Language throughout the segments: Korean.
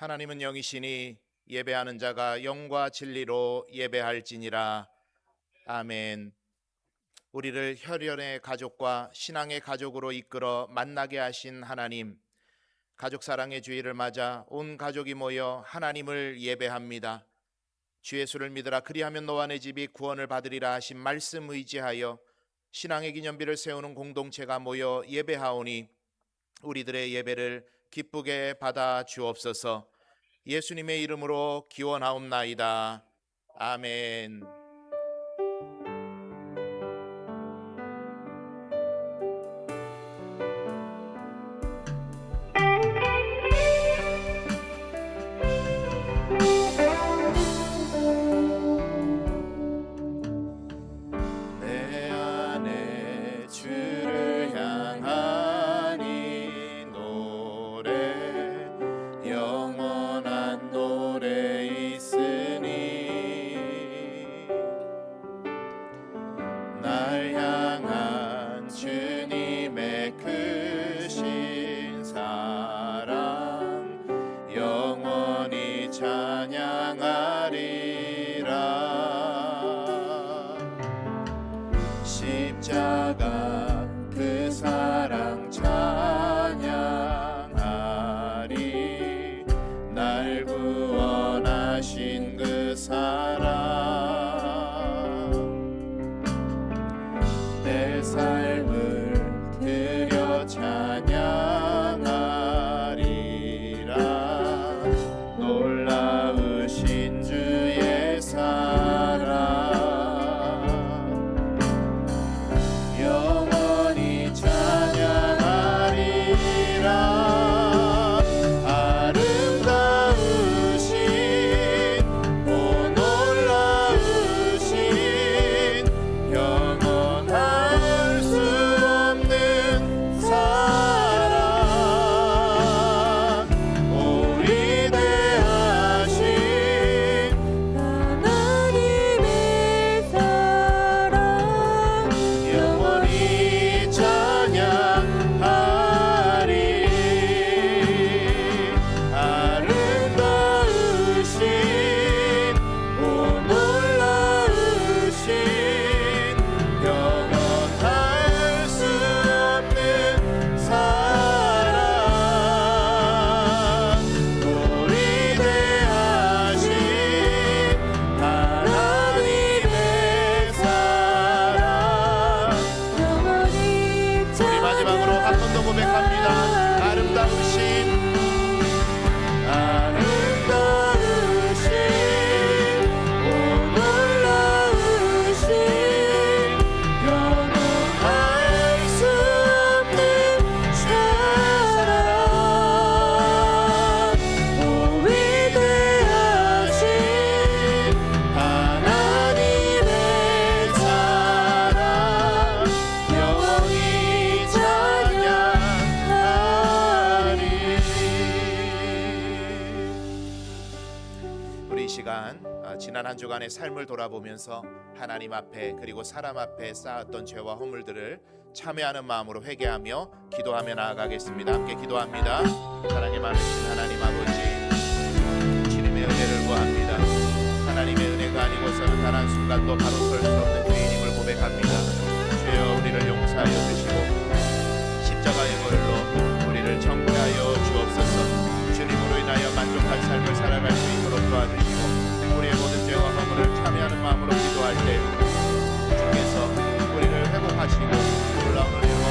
하나님은 영이시니 예배하는 자가 영과 진리로 예배할지니라. 아멘. 우리를 혈연의 가족과 신앙의 가족으로 이끌어 만나게 하신 하나님, 가족 사랑의 주일을 맞아 온 가족이 모여 하나님을 예배합니다. 주 예수를 믿으라 그리하면 너와 내 집이 구원을 받으리라 하신 말씀 의지하여 신앙의 기념비를 세우는 공동체가 모여 예배하오니 우리들의 예배를 기쁘게 받아 주옵소서. 예수님의 이름으로 기원하옵나이다. 아멘. 내 안에 주를 향하니 노래, 영원한 노래 있으니 날 향한 주님의 크신 사랑 영원히 찬양하리라. 십자가 그 사랑 찬양하리. 날 구원하신 그 사랑 내 삶을 드려 찬양하리라. 놀라우신 주의 사랑 영원히 찬양하리라. 아름다우신 오 놀라우신 영원할 수 없는 사랑 오 위대하신 하나님의 사랑 영원히 찬양하리. 아름다우신 오 놀라우신 영원할 수 없는 사랑 오 위대하신 하나님의 사랑. 영원히 우리 마지막으로 한 번 더 고백합니다. 아름다우신 오 놀라우신 영원할 수 없는 사랑 오 위대하신 하나님의 사랑 영원히 찬양하리. 우리 이 시간 지난 한 주간의 삶을 돌아보면서 하나님 앞에 그리고 사람 앞에 쌓았던 죄와 허물들을 참회하는 마음으로 회개하며 기도하며 나아가겠습니다. 함께 기도합니다. 사랑이 많으신 하나님 아버지, 주님의 은혜를 구합니다. 하나님의 은혜가 아니고서는 단 한순간도 바로 설 수 없는 죄인임을 고백합니다. 주여 우리를 용서하여 주시고 십자가의 보혈로 우리를 정죄하여 주옵소서. 주님으로 인하여 만족할 삶을 살아갈 수 있도록 도와주시고 우리의 모든 죄와 허물을 참여하는 마음으로 기도할 때 주께서 우리를 회복하시고 놀라운 은혜로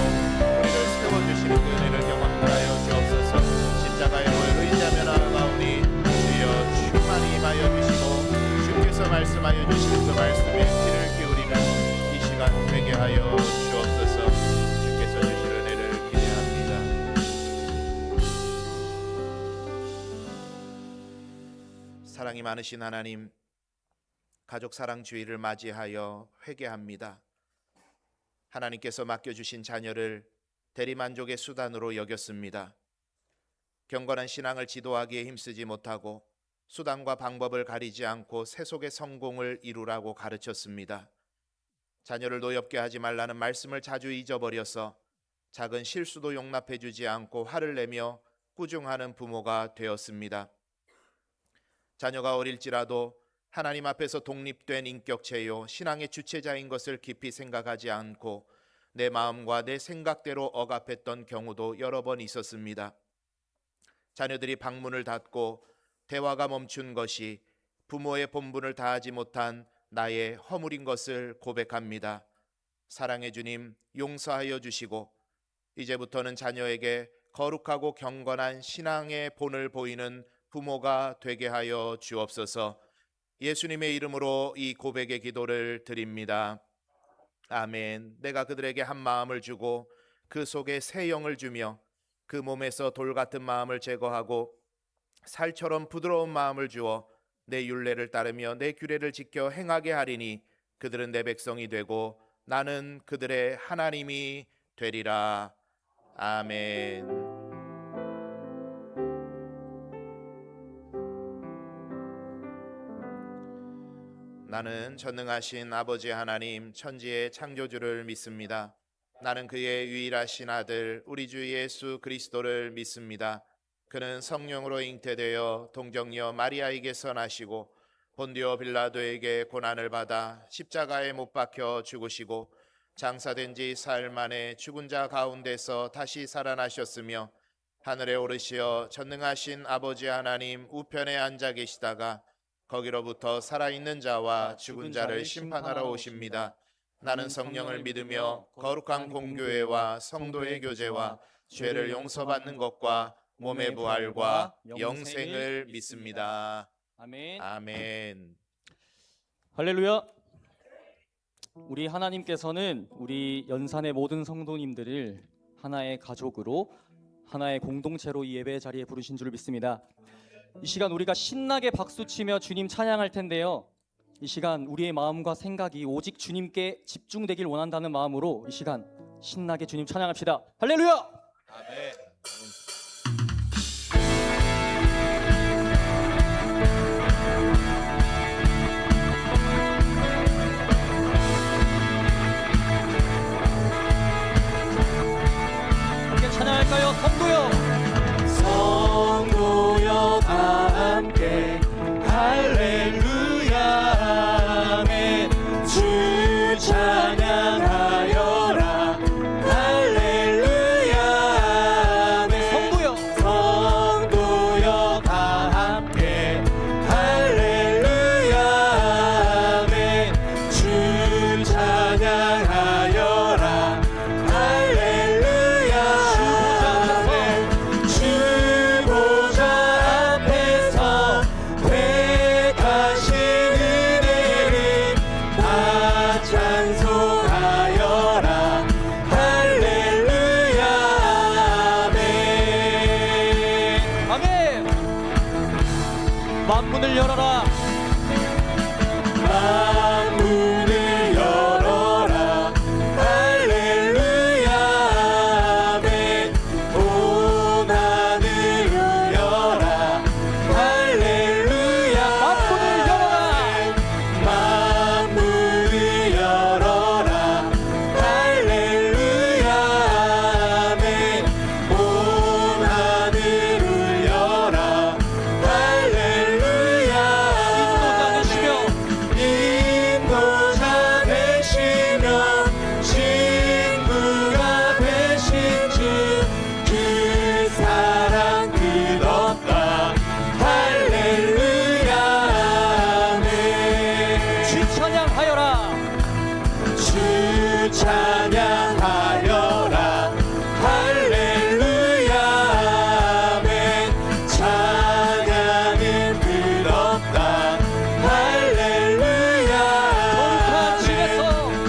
우리를 세워주시는 그 은혜를 경험하여 주옵소서. 십자가의 보혈로 의지하며 나아가오니 주여 충만히 임하여 주시고 주께서 말씀하여 주시는 그 말씀에 귀를 기울이는 이 시간 회개하여 주옵소서. 주께서 주실 은혜를 기대합니다. 사랑이 많으신 하나님, 가족 사랑 주일을 맞이하여 회개합니다. 하나님께서 맡겨주신 자녀를 대리만족의 수단으로 여겼습니다. 경건한 신앙을 지도하기에 힘쓰지 못하고 수단과 방법을 가리지 않고 세속의 성공을 이루라고 가르쳤습니다. 자녀를 노엽게 하지 말라는 말씀을 자주 잊어버려서 작은 실수도 용납해주지 않고 화를 내며 꾸중하는 부모가 되었습니다. 자녀가 어릴지라도 하나님 앞에서 독립된 인격체요 신앙의 주체자인 것을 깊이 생각하지 않고 내 마음과 내 생각대로 억압했던 경우도 여러 번 있었습니다. 자녀들이 방문을 닫고 대화가 멈춘 것이 부모의 본분을 다하지 못한 나의 허물인 것을 고백합니다. 사랑의 주님, 용서하여 주시고 이제부터는 자녀에게 거룩하고 경건한 신앙의 본을 보이는 부모가 되게 하여 주옵소서. 예수님의 이름으로 이 고백의 기도를 드립니다. 아멘. 내가 그들에게 한 마음을 주고 그 속에 새 영을 주며 그 몸에서 돌 같은 마음을 제거하고 살처럼 부드러운 마음을 주어 내 율례를 따르며 내 규례를 지켜 행하게 하리니 그들은 내 백성이 되고 나는 그들의 하나님이 되리라. 아멘. 나는 전능하신 아버지 하나님 천지의 창조주를 믿습니다. 나는 그의 유일하신 아들 우리 주 예수 그리스도를 믿습니다. 그는 성령으로 잉태되어 동정녀 마리아에게서 나시고 본디오 빌라도에게 고난을 받아 십자가에 못 박혀 죽으시고 장사된 지 사흘 만에 죽은 자 가운데서 다시 살아나셨으며 하늘에 오르시어 전능하신 아버지 하나님 우편에 앉아 계시다가 거기로부터 살아있는 자와 죽은 자를 심판하러 오십니다. 나는 성령을 믿으며 거룩한 공교회와 성도의 교제와 죄를 용서받는 것과 몸의 부활과 영생을 믿습니다. 아멘. 아멘. 할렐루야. 우리 하나님께서는 우리 연산의 모든 성도님들을 하나의 가족으로 하나의 공동체로 이 예배 자리에 부르신 줄 믿습니다. 이 시간 우리가 신나게 박수치며 주님 찬양할 텐데요. 이 시간 우리의 마음과 생각이 오직 주님께 집중되길 원한다는 마음으로 이 시간 신나게 주님 찬양합시다. 할렐루야. 아멘. 함께 찬양할까요? 성도여 다 함께 할렐루야 아멘. 주 찬양하여라 할렐루야 아멘. 성도여 다 함께 할렐루야 아멘. 주 찬양하여라 할렐루야 아멘. 주보자 앞에서 택하신 은혜를 다 찬송하여라 할렐루야 아멘. 아멘. 만문을 열어라 만문을 열어라 할렐루야 아멘. 온 하늘을 열어라 할렐루야 만문을 열어라 만문을 열어라 할렐루야 아멘. 온 하늘을 열어라 할렐루야 인도자 되시며 친구가 되신 주 그 사랑 끝없다 할렐루야 아멘. 주 찬양하여라 주 찬양하여라 할렐루야 아멘. 찬양은 끝없다 할렐루야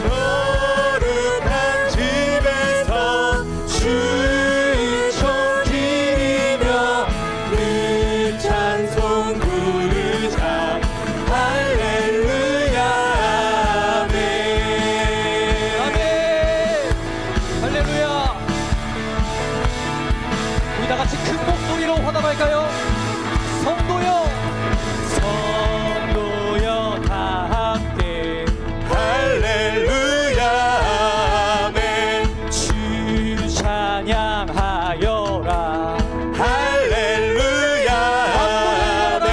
거룩한 집에서 주의 종 기리며 그 찬송 부르자 할렐루야 아멘. 아멘. 할렐루야. 우리 다 같이 큰 목소리로 화답할까요? 성도여 다 함께 할렐루야 아멘. 주 찬양하여라 할렐루야 아멘.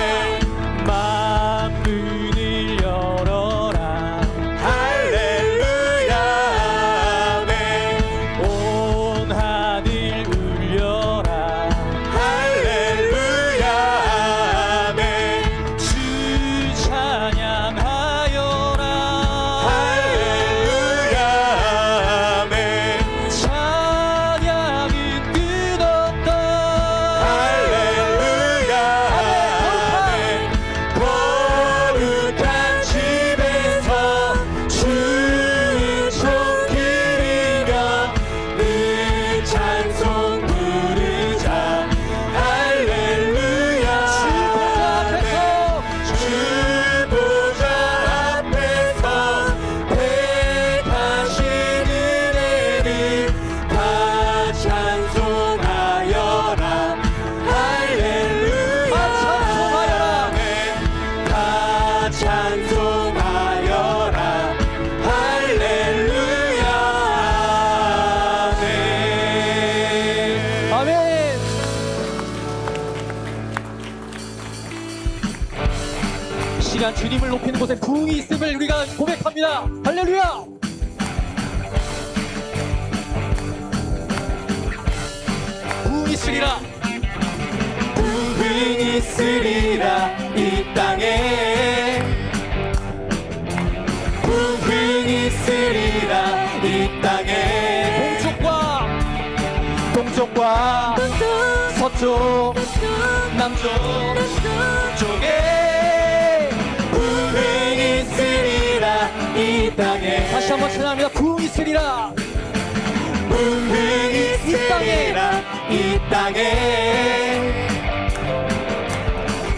시간 주님을 높이는 곳에 부흥이 있음을 우리가 고백합니다. 할렐루야. 부흥이 있으리라. 부흥이 있으리라 이 땅에 부흥이 있으리라 이 땅에 동쪽과 서쪽 남쪽 쪽에 부흥이 있으리라 이 땅에 다시 한번 찬양합니다. 부흥이 있으리라. 부흥이 있으리라 이 땅에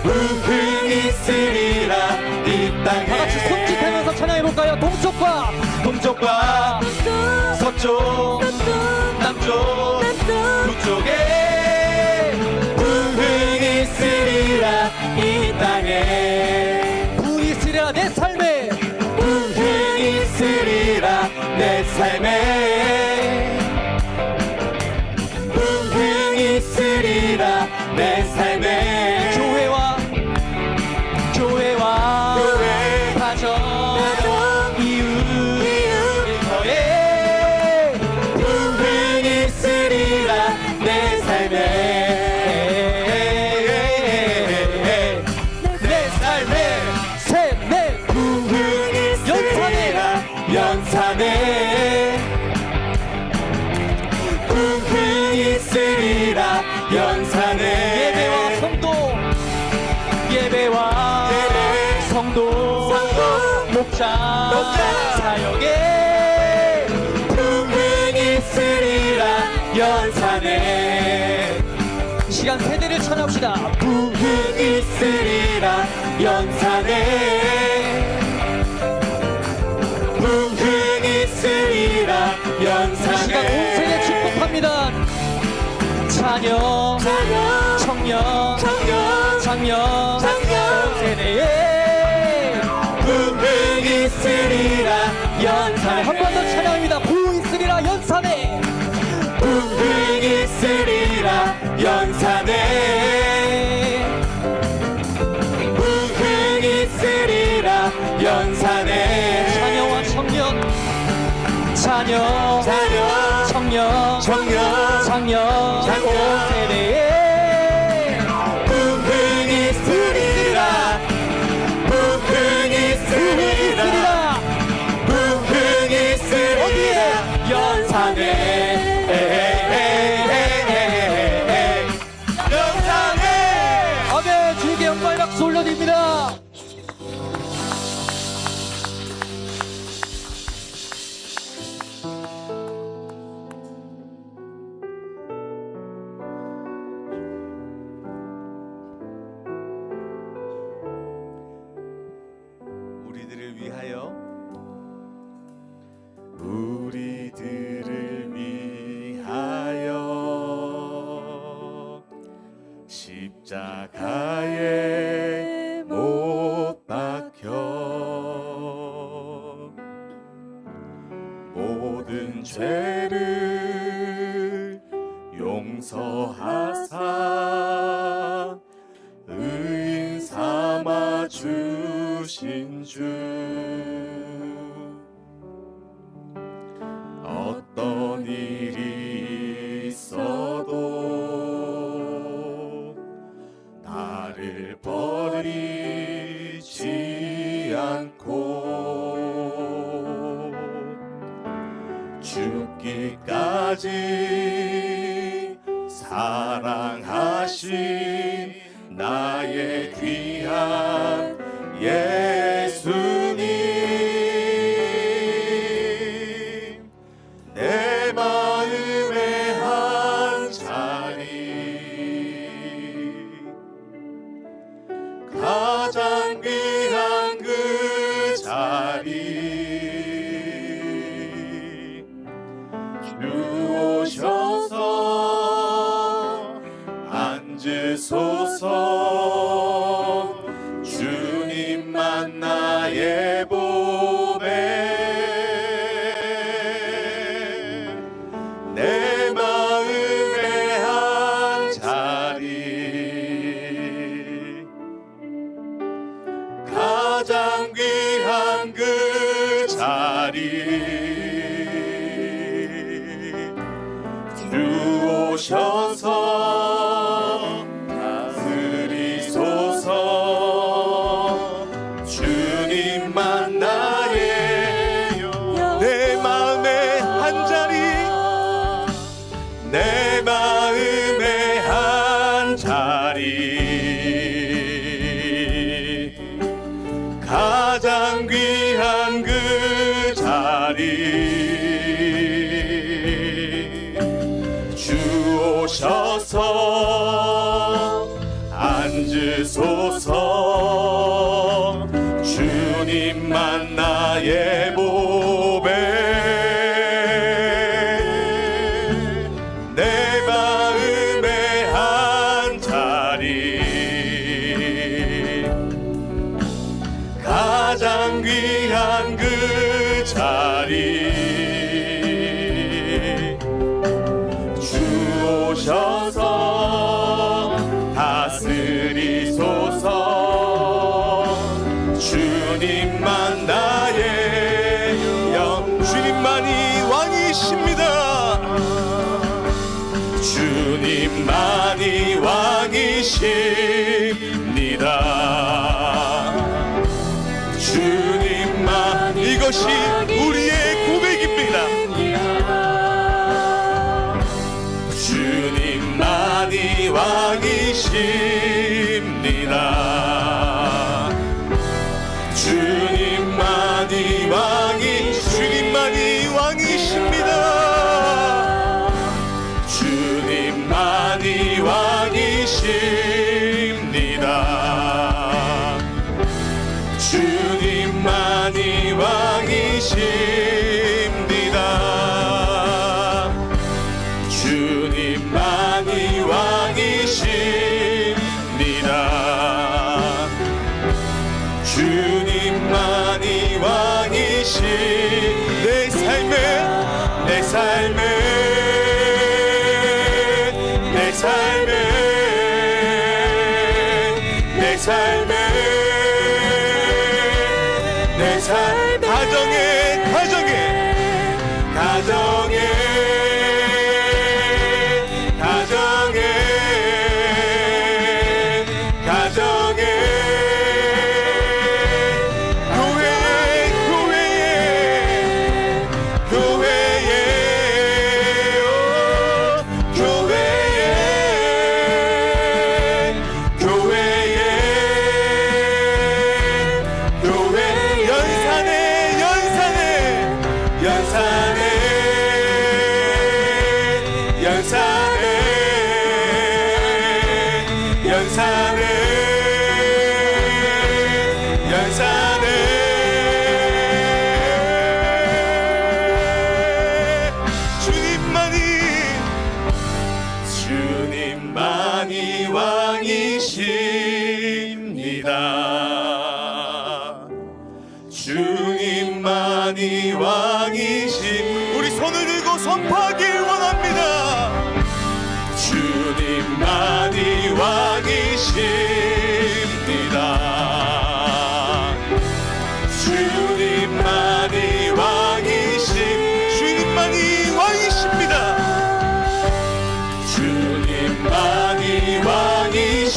부흥이 있으리라 이 땅에 다같이 손짓하면서 찬양해볼까요? 동쪽과 서쪽 남쪽 북쪽에 부흥이 있으리라 이 땅에 부흥이 있으리라 내 삶에 부흥이 있으리라 내 삶에 부흥이 있으리라 내 삶에 교회와 가정 이웃 일터에 부흥이 있으리라 내 삶에 내 삶에 셋넷 부흥이 있으리라 연산에 부흥이 있으리라 연산에 예배와 성도 목자 사역에 부흥이 있으리라 연산에 시간 세대를 찬양합시다. 부흥이 있으리라 연산에 부흥이 있으리라 연산에 시간 온 세대 축복합니다. 자녀 청년 장년 온 세대에 부흥이 있으리라 연산에 한 번 더 찬양합니다. 부흥이 있으리라 연산에 부흥이 있으리라 연산에 부흥이 있으리라 연산에 자녀와 자녀 청년 장년 온 세대에 부흥이 있으리라 부흥이 있으리라 부흥이 있으리라 연산에 아멘. 주님께 영광의 박수 올려드립니다. 우리들을 위하여 십자가에 못 박혀 모든 죄를 용서하사 의인 삼아 주신 주 어떤 일이 있어도 나를 버리지 않고 죽기까지 사랑하신 나의 귀한 예수님 내 마음의 한 자리 가장 귀한 그 자리 주 오셔서 앉으소서 주님만 나의 보배 내 마음의 한 자리 가장 주 오셔서 다스리소서. 주님만 나의 내 마음의 한 자리, 내 마음의 한 자리, 가장 귀한 그 자리. 주 오셔서 앉으소서. 주님만 나의 보배, 내 마음의 한 자리, 가장 귀한 그 자리. 주 오셔서 다스리소서. 주님만 나의 주님만이 왕이십니다. 주님만이 왕이십니다. 주님만, 이것이 우리의 고백입니다. 주님만이 왕이십니다. 주님만이 주님만이 왕이십니다. 주님만이 왕이십니다. 주님만이 왕이십니다. 주님만이 왕이십니다. 주님만이 왕이신 내 삶의 내 삶의 내 삶의 내 삶의 내 삶 가정의 주님만이 왕이십니다. 주님만이 왕이신, 우리 손을 들고 선포하길 원합니다. 주님만이 왕이십니다. 주님만이 주님만이 왕이십니다. 주님만이 왕이십니다.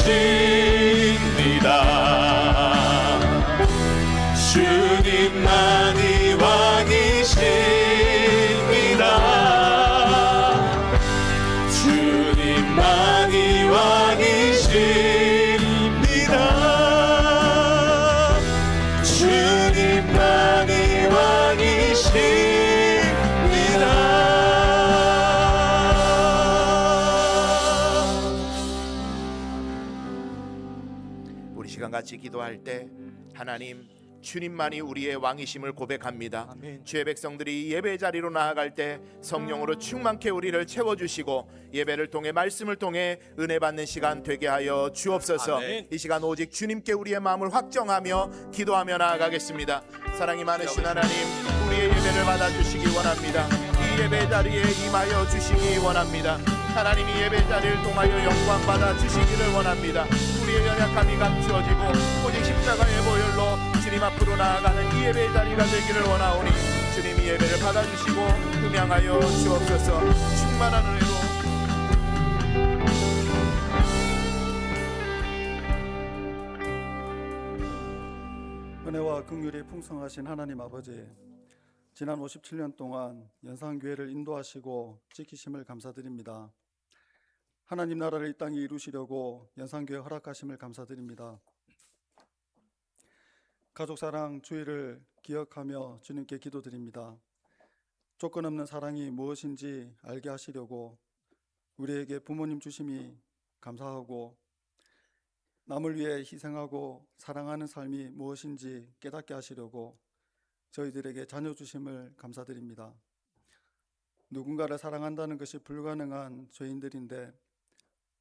주님만이 왕이십니다. 주님만이 왕이십니다. 주님만이 왕이십니다. 우리 시간 같이 기도할 때 하나님 주님만이 우리의 왕이심을 고백합니다. 아멘. 주의 백성들이 예배 자리로 나아갈 때 성령으로 충만케 우리를 채워주시고 예배를 통해 말씀을 통해 은혜 받는 시간 되게 하여 주옵소서. 아멘. 이 시간 오직 주님께 우리의 마음을 확정하며 기도하며 나아가겠습니다. 사랑이 많으신 하나님, 우리의 예배를 받아주시기 원합니다. 이 예배 자리에 임하여 주시기 원합니다. 하나님이 예배 자리를 통하여 영광 받아 주시기를 원합니다. 우리의 연약함이 감추어지고 오직 십자가의 보혈로 주님 앞으로 나아가는 이 예배 자리가 되기를 원하오니 주님이 예배를 받아주시고 음양하여 주옵소서. 충만한 은혜로 긍휼이 풍성하신 하나님 아버지, 지난 57년 동안 연산교회를 인도하시고 지키심을 감사드립니다. 하나님 나라를 이 땅에 이루시려고 연산교회 허락하심을 감사드립니다. 가족사랑 주의를 기억하며 주님께 기도드립니다. 조건 없는 사랑이 무엇인지 알게 하시려고 우리에게 부모님 주심이 감사하고, 남을 위해 희생하고 사랑하는 삶이 무엇인지 깨닫게 하시려고 저희들에게 자녀 주심을 감사드립니다. 누군가를 사랑한다는 것이 불가능한 죄인들인데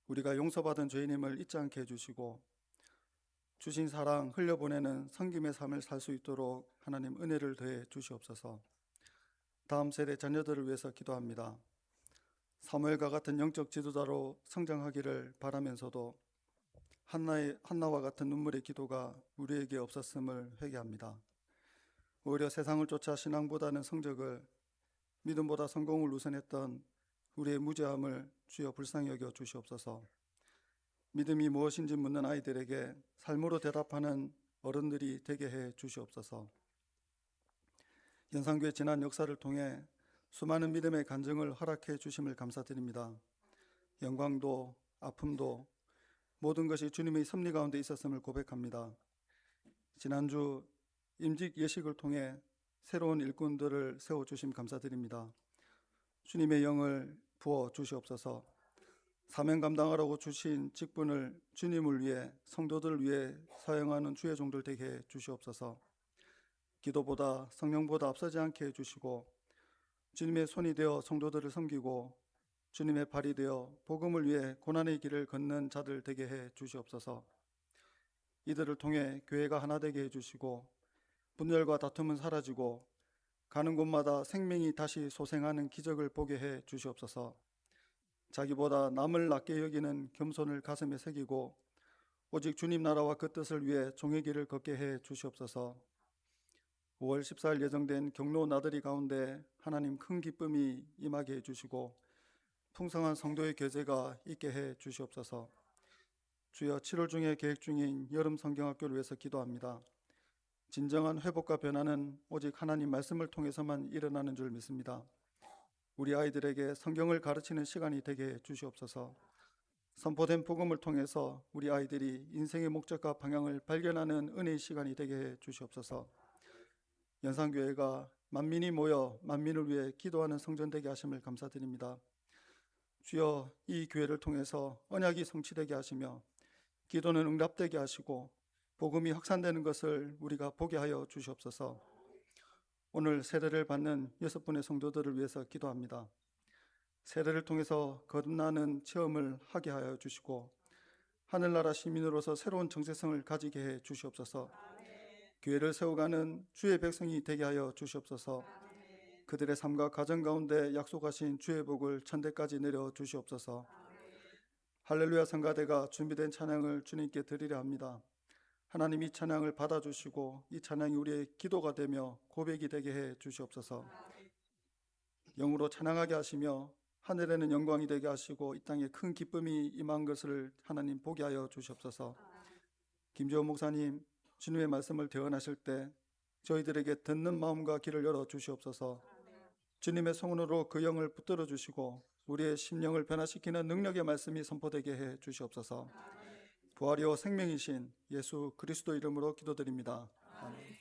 우리가 용서받은 죄인임을 잊지 않게 해주시고, 주신 사랑 흘려보내는 섬김의 삶을 살 수 있도록 하나님 은혜를 더해 주시옵소서. 다음 세대 자녀들을 위해서 기도합니다. 사무엘과 같은 영적 지도자로 성장하기를 바라면서도 한나와 같은 눈물의 기도가 우리에게 없었음을 회개합니다. 오히려 세상을 쫓아 신앙보다는 성적을, 믿음보다 성공을 우선했던 우리의 무죄함을 주여 불쌍히 여겨 주시옵소서. 믿음이 무엇인지 묻는 아이들에게 삶으로 대답하는 어른들이 되게 해 주시옵소서. 연산교회 지난 역사를 통해 수많은 믿음의 간증을 허락해 주심을 감사드립니다. 영광도 아픔도 모든 것이 주님의 섭리 가운데 있었음을 고백합니다. 지난주 임직 예식을 통해 새로운 일꾼들을 세워주심 감사드립니다. 주님의 영을 부어 주시옵소서. 사명 감당하라고 주신 직분을 주님을 위해, 성도들을 위해 사용하는 주의 종들 되게 해 주시옵소서. 기도보다 성령보다 앞서지 않게 해주시고, 주님의 손이 되어 성도들을 섬기고 주님의 발이 되어 복음을 위해 고난의 길을 걷는 자들 되게 해 주시옵소서. 이들을 통해 교회가 하나 되게 해주시고, 분열과 다툼은 사라지고 가는 곳마다 생명이 다시 소생하는 기적을 보게 해 주시옵소서. 자기보다 남을 낮게 여기는 겸손을 가슴에 새기고 오직 주님 나라와 그 뜻을 위해 종의 길을 걷게 해 주시옵소서. 5월 14일 예정된 경로 나들이 가운데 하나님 큰 기쁨이 임하게 해주시고 풍성한 성도의 교제가 있게 해 주시옵소서. 주여, 7월 중에 계획 중인 여름 성경학교를 위해서 기도합니다. 진정한 회복과 변화는 오직 하나님 말씀을 통해서만 일어나는 줄 믿습니다. 우리 아이들에게 성경을 가르치는 시간이 되게 해 주시옵소서. 선포된 복음을 통해서 우리 아이들이 인생의 목적과 방향을 발견하는 은혜의 시간이 되게 해 주시옵소서. 연산교회가 만민이 모여 만민을 위해 기도하는 성전 되게 하심을 감사드립니다. 주여, 이 교회를 통해서 언약이 성취되게 하시며 기도는 응답되게 하시고 복음이 확산되는 것을 우리가 보게 하여 주시옵소서. 오늘 세례를 받는 6분의 성도들을 위해서 기도합니다. 세례를 통해서 거듭나는 체험을 하게 하여 주시고 하늘나라 시민으로서 새로운 정체성을 가지게 해 주시옵소서. 교회를 세워가는 주의 백성이 되게 하여 주시옵소서. 그들의 삶과 가정 가운데 약속하신 주의 복을 천대까지 내려 주시옵소서. 할렐루야 성가대가 준비된 찬양을 주님께 드리려 합니다. 하나님, 이 찬양을 받아주시고 이 찬양이 우리의 기도가 되며 고백이 되게 해 주시옵소서. 영으로 찬양하게 하시며 하늘에는 영광이 되게 하시고 이 땅에 큰 기쁨이 임한 것을 하나님 보게 하여 주시옵소서. 김재원 목사님, 주님의 말씀을 대언하실 때 저희들에게 듣는 마음과 귀를 열어 주시옵소서. 주님의 성원으로 그 영을 붙들어 주시고 우리의 심령을 변화시키는 능력의 말씀이 선포되게 해 주시옵소서. 부활이요 생명이신 예수 그리스도 이름으로 기도드립니다. 아멘.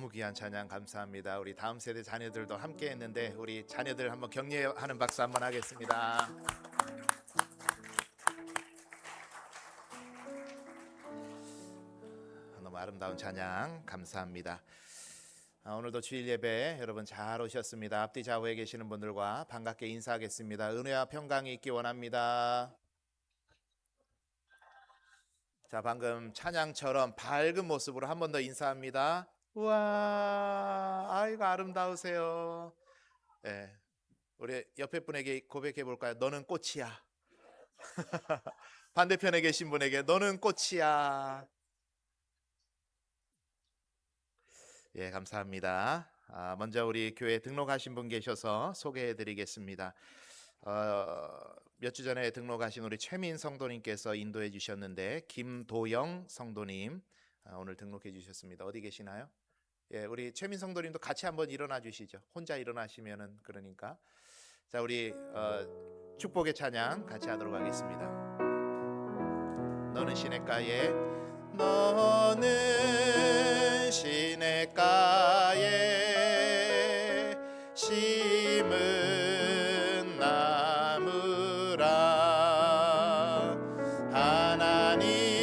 너무 귀한 찬양 감사합니다. 우리 다음 세대 자녀들도 함께 했는데 우리 자녀들 한번 격려하는 박수 한번 하겠습니다. 너무 아름다운 찬양 감사합니다. 오늘도 주일 예배 여러분 잘 오셨습니다. 앞뒤 좌우에 계시는 분들과 반갑게 인사하겠습니다. 은혜와 평강이 있기 원합니다. 자, 방금 찬양처럼 밝은 모습으로 한 번 더 인사합니다. 우와, 아이고 아름다우세요. 네, 우리 옆에 분에게 고백해 볼까요? 너는 꽃이야. 반대편에 계신 분에게 너는 꽃이야. 예, 감사합니다. 먼저 우리 교회 등록하신 분 계셔서 소개해 드리겠습니다. 몇 주 전에 등록하신 우리 최민 성도님께서 인도해 주셨는데 김도영 성도님 오늘 등록해 주셨습니다. 어디 계시나요? 예, 우리 최민 성도님도 같이 한번 일어나 주시죠. 혼자 일어나시면은 그러니까. 자, 우리 축복의 찬양 같이 하도록 하겠습니다. 너는 시냇가에 너는 시냇가에 심은 나무라 하나님의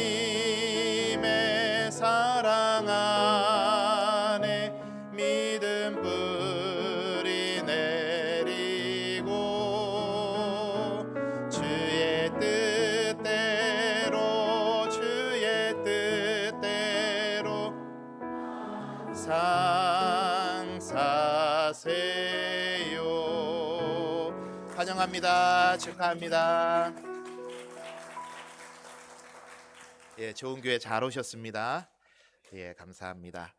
사랑 안에 믿음 뿌리 내리고 주의 뜻대로 상사세요. 환영합니다. 축하합니다. 예, 좋은 교회 잘 오셨습니다. 예, 감사합니다.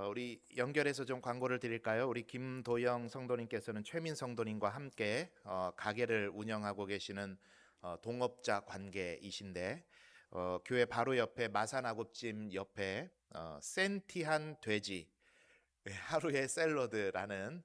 우리 연결해서 좀 광고를 드릴까요? 우리 김도영 성도님께서는 최민 성도님과 함께 가게를 운영하고 계시는 동업자 관계이신데 교회 바로 옆에 마산아곱찜 옆에 센티한 돼지 하루의 샐러드라는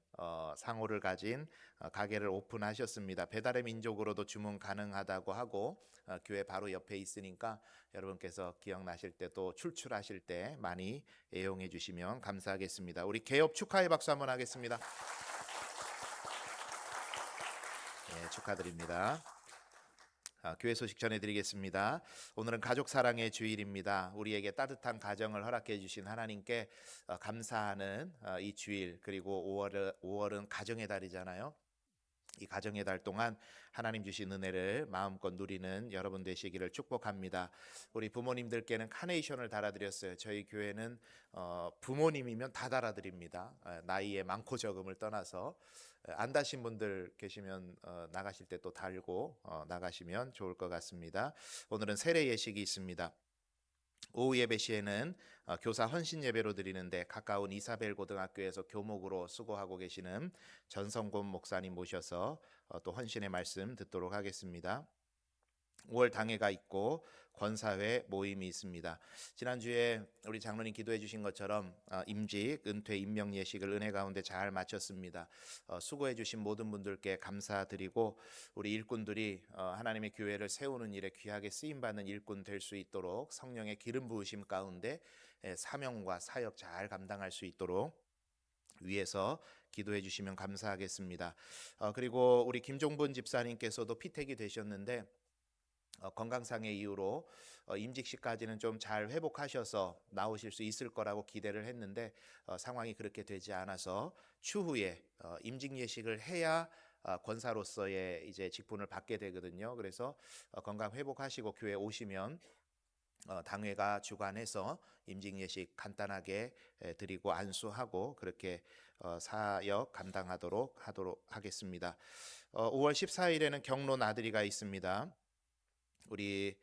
상호를 가진 가게를 오픈하셨습니다. 배달의 민족으로도 주문 가능하다고 하고 교회 바로 옆에 있으니까 여러분께서 기억나실 때 또 출출하실 때 많이 애용해 주시면 감사하겠습니다. 우리 개업 축하의 박수 한번 하겠습니다. 네, 축하드립니다. 교회 소식 전해드리겠습니다. 오늘은 가족 사랑의 주일입니다. 우리에게 따뜻한 가정을 허락해 주신 하나님께 감사하는 이 주일, 그리고 5월은 가정의 달이잖아요. 이 가정의 달 동안 하나님 주신 은혜를 마음껏 누리는 여러분 되시기를 축복합니다. 우리 부모님들께는 카네이션을 달아드렸어요. 저희 교회는 부모님이면 다 달아드립니다. 나이에 많고 적음을 떠나서 안 다신 분들 계시면 나가실 때 또 달고 나가시면 좋을 것 같습니다. 오늘은 세례 예식이 있습니다. 오후 예배 시에는 교사 헌신 예배로 드리는데 가까운 이사벨 고등학교에서 교목으로 수고하고 계시는 전성곤 목사님 모셔서 또 헌신의 말씀 듣도록 하겠습니다. 5월 당회가 있고 권사회 모임이 있습니다. 지난주에 우리 장로님 기도해 주신 것처럼 임직, 은퇴, 임명 예식을 은혜 가운데 잘 마쳤습니다. 수고해 주신 모든 분들께 감사드리고 우리 일꾼들이 하나님의 교회를 세우는 일에 귀하게 쓰임받는 일꾼 될 수 있도록 성령의 기름 부으심 가운데 사명과 사역 잘 감당할 수 있도록 위에서 기도해 주시면 감사하겠습니다. 그리고 우리 김종분 집사님께서도 피택이 되셨는데 건강상의 이유로 임직시까지는 좀 잘 회복하셔서 나오실 수 있을 거라고 기대를 했는데 상황이 그렇게 되지 않아서 추후에 임직 예식을 해야 권사로서의 이제 직분을 받게 되거든요. 그래서 건강 회복하시고 교회 오시면 당회가 주관해서 임직 예식 간단하게 드리고 안수하고 그렇게 사역 감당하도록 하겠습니다. 5월 14일에는 경로 나들이가 있습니다. 우리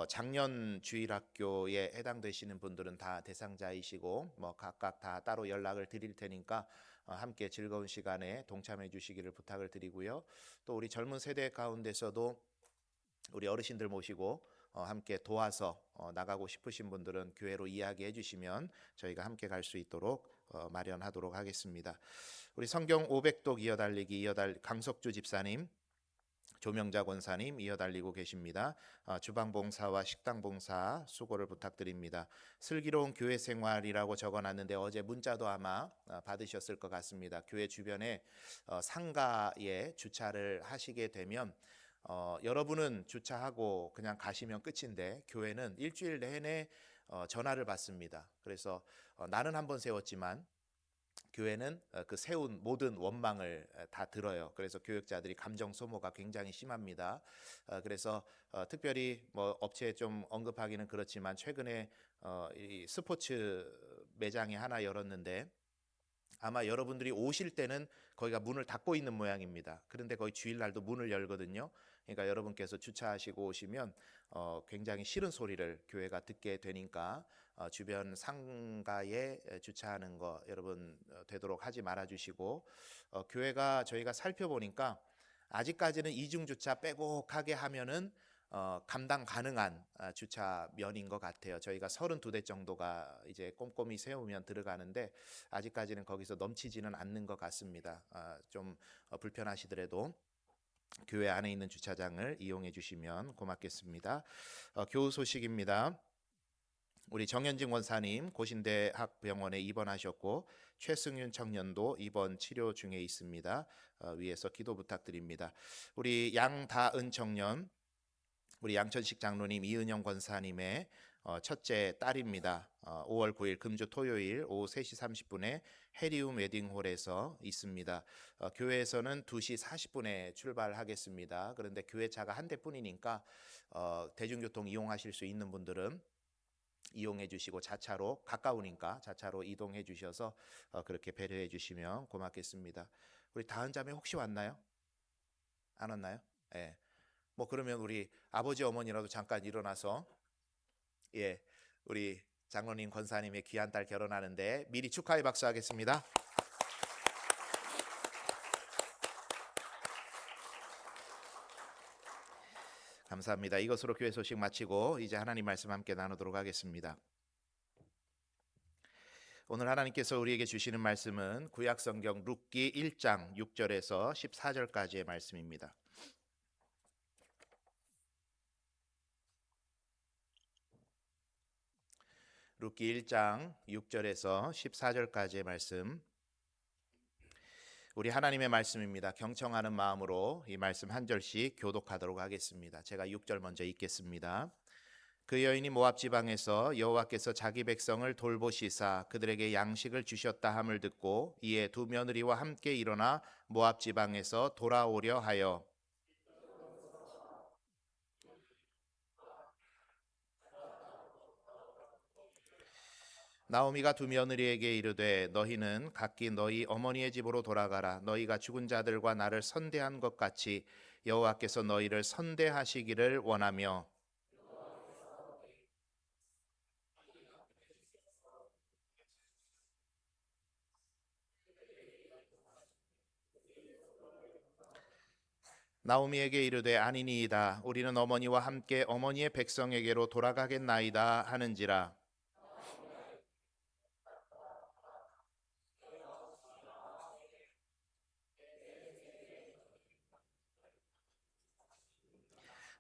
작년 주일학교에 해당되시는 분들은 다 대상자이시고 뭐 각각 다 따로 연락을 드릴 테니까 함께 즐거운 시간에 동참해 주시기를 부탁을 드리고요. 또 우리 젊은 세대 가운데서도 우리 어르신들 모시고 함께 도와서 나가고 싶으신 분들은 교회로 이야기해 주시면 저희가 함께 갈 수 있도록 마련하도록 하겠습니다. 우리 성경 500독 이어달리기 강석주 집사님 조명자 권사님 이어달리고 계십니다. 주방봉사와 식당봉사 수고를 부탁드립니다. 슬기로운 교회 생활이라고 적어놨는데 어제 문자도 아마 받으셨을 것 같습니다. 교회 주변에 상가에 주차를 하시게 되면 여러분은 주차하고 그냥 가시면 끝인데 교회는 일주일 내내 전화를 받습니다. 그래서 나는 한번 세웠지만 교회는 그 세운 모든 원망을 다 들어요. 그래서 교역자들이 감정 소모가 굉장히 심합니다. 그래서 특별히 뭐 업체에 좀 언급하기는 그렇지만 최근에 이 스포츠 매장이 하나 열었는데 아마 여러분들이 오실 때는 거기가 문을 닫고 있는 모양입니다. 그런데 거의 주일날도 문을 열거든요. 그러니까 여러분께서 주차하시고 오시면 굉장히 싫은 소리를 교회가 듣게 되니까 주변 상가에 주차하는 거 여러분 되도록 하지 말아 주시고 교회가 저희가 살펴보니까 아직까지는 이중 주차 빼곡하게 하면은 감당 가능한 주차면인 것 같아요. 저희가 32대 정도가 이제 꼼꼼히 세우면 들어가는데 아직까지는 거기서 넘치지는 않는 것 같습니다. 좀 불편하시더라도 교회 안에 있는 주차장을 이용해 주시면 고맙겠습니다. 교우 소식입니다. 우리 정현진 권사님 고신대학병원에 입원하셨고 최승윤 청년도 입원 치료 중에 있습니다. 위에서 기도 부탁드립니다. 우리 양다은 청년, 우리 양천식 장로님 이은영 권사님의 첫째 딸입니다. 5월 9일 금주 토요일 오후 3시 30분에 해리움 웨딩홀에서 있습니다. 교회에서는 2시 40분에 출발하겠습니다. 그런데 교회 차가 한 대뿐이니까 대중교통 이용하실 수 있는 분들은 이용해 주시고 자차로 가까우니까 자차로 이동해 주셔서 그렇게 배려해 주시면 고맙겠습니다. 우리 다은 자매 혹시 왔나요? 안 왔나요? 예. 뭐 그러면 우리 아버지 어머니라도 잠깐 일어나서 우리 장로님 권사님의 귀한 딸 결혼하는데 미리 축하의 박수 하겠습니다. 감사합니다. 이것으로 교회 소식 마치고 이제 하나님 말씀 함께 나누도록 하겠습니다. 오늘 하나님께서 우리에게 주시는 말씀은 구약성경 룻기 1장 6절에서 14절까지의 말씀입니다. 룻기 1장 6절에서 14절까지의 말씀, 우리 하나님의 말씀입니다. 경청하는 마음으로 이 말씀 한 절씩 교독하도록 하겠습니다. 제가 6절 먼저 읽겠습니다. 그 여인이 모압 지방에서 여호와께서 자기 백성을 돌보시사 그들에게 양식을 주셨다 함을 듣고 이에 두 며느리와 함께 일어나 모압 지방에서 돌아오려 하여 나오미가 두 며느리에게 이르되 너희는 각기 너희 어머니의 집으로 돌아가라. 너희가 죽은 자들과 나를 선대한 것 같이 여호와께서 너희를 선대하시기를 원하며 나오미에게 이르되 아니니이다. 우리는 어머니와 함께 어머니의 백성에게로 돌아가겠나이다 하는지라.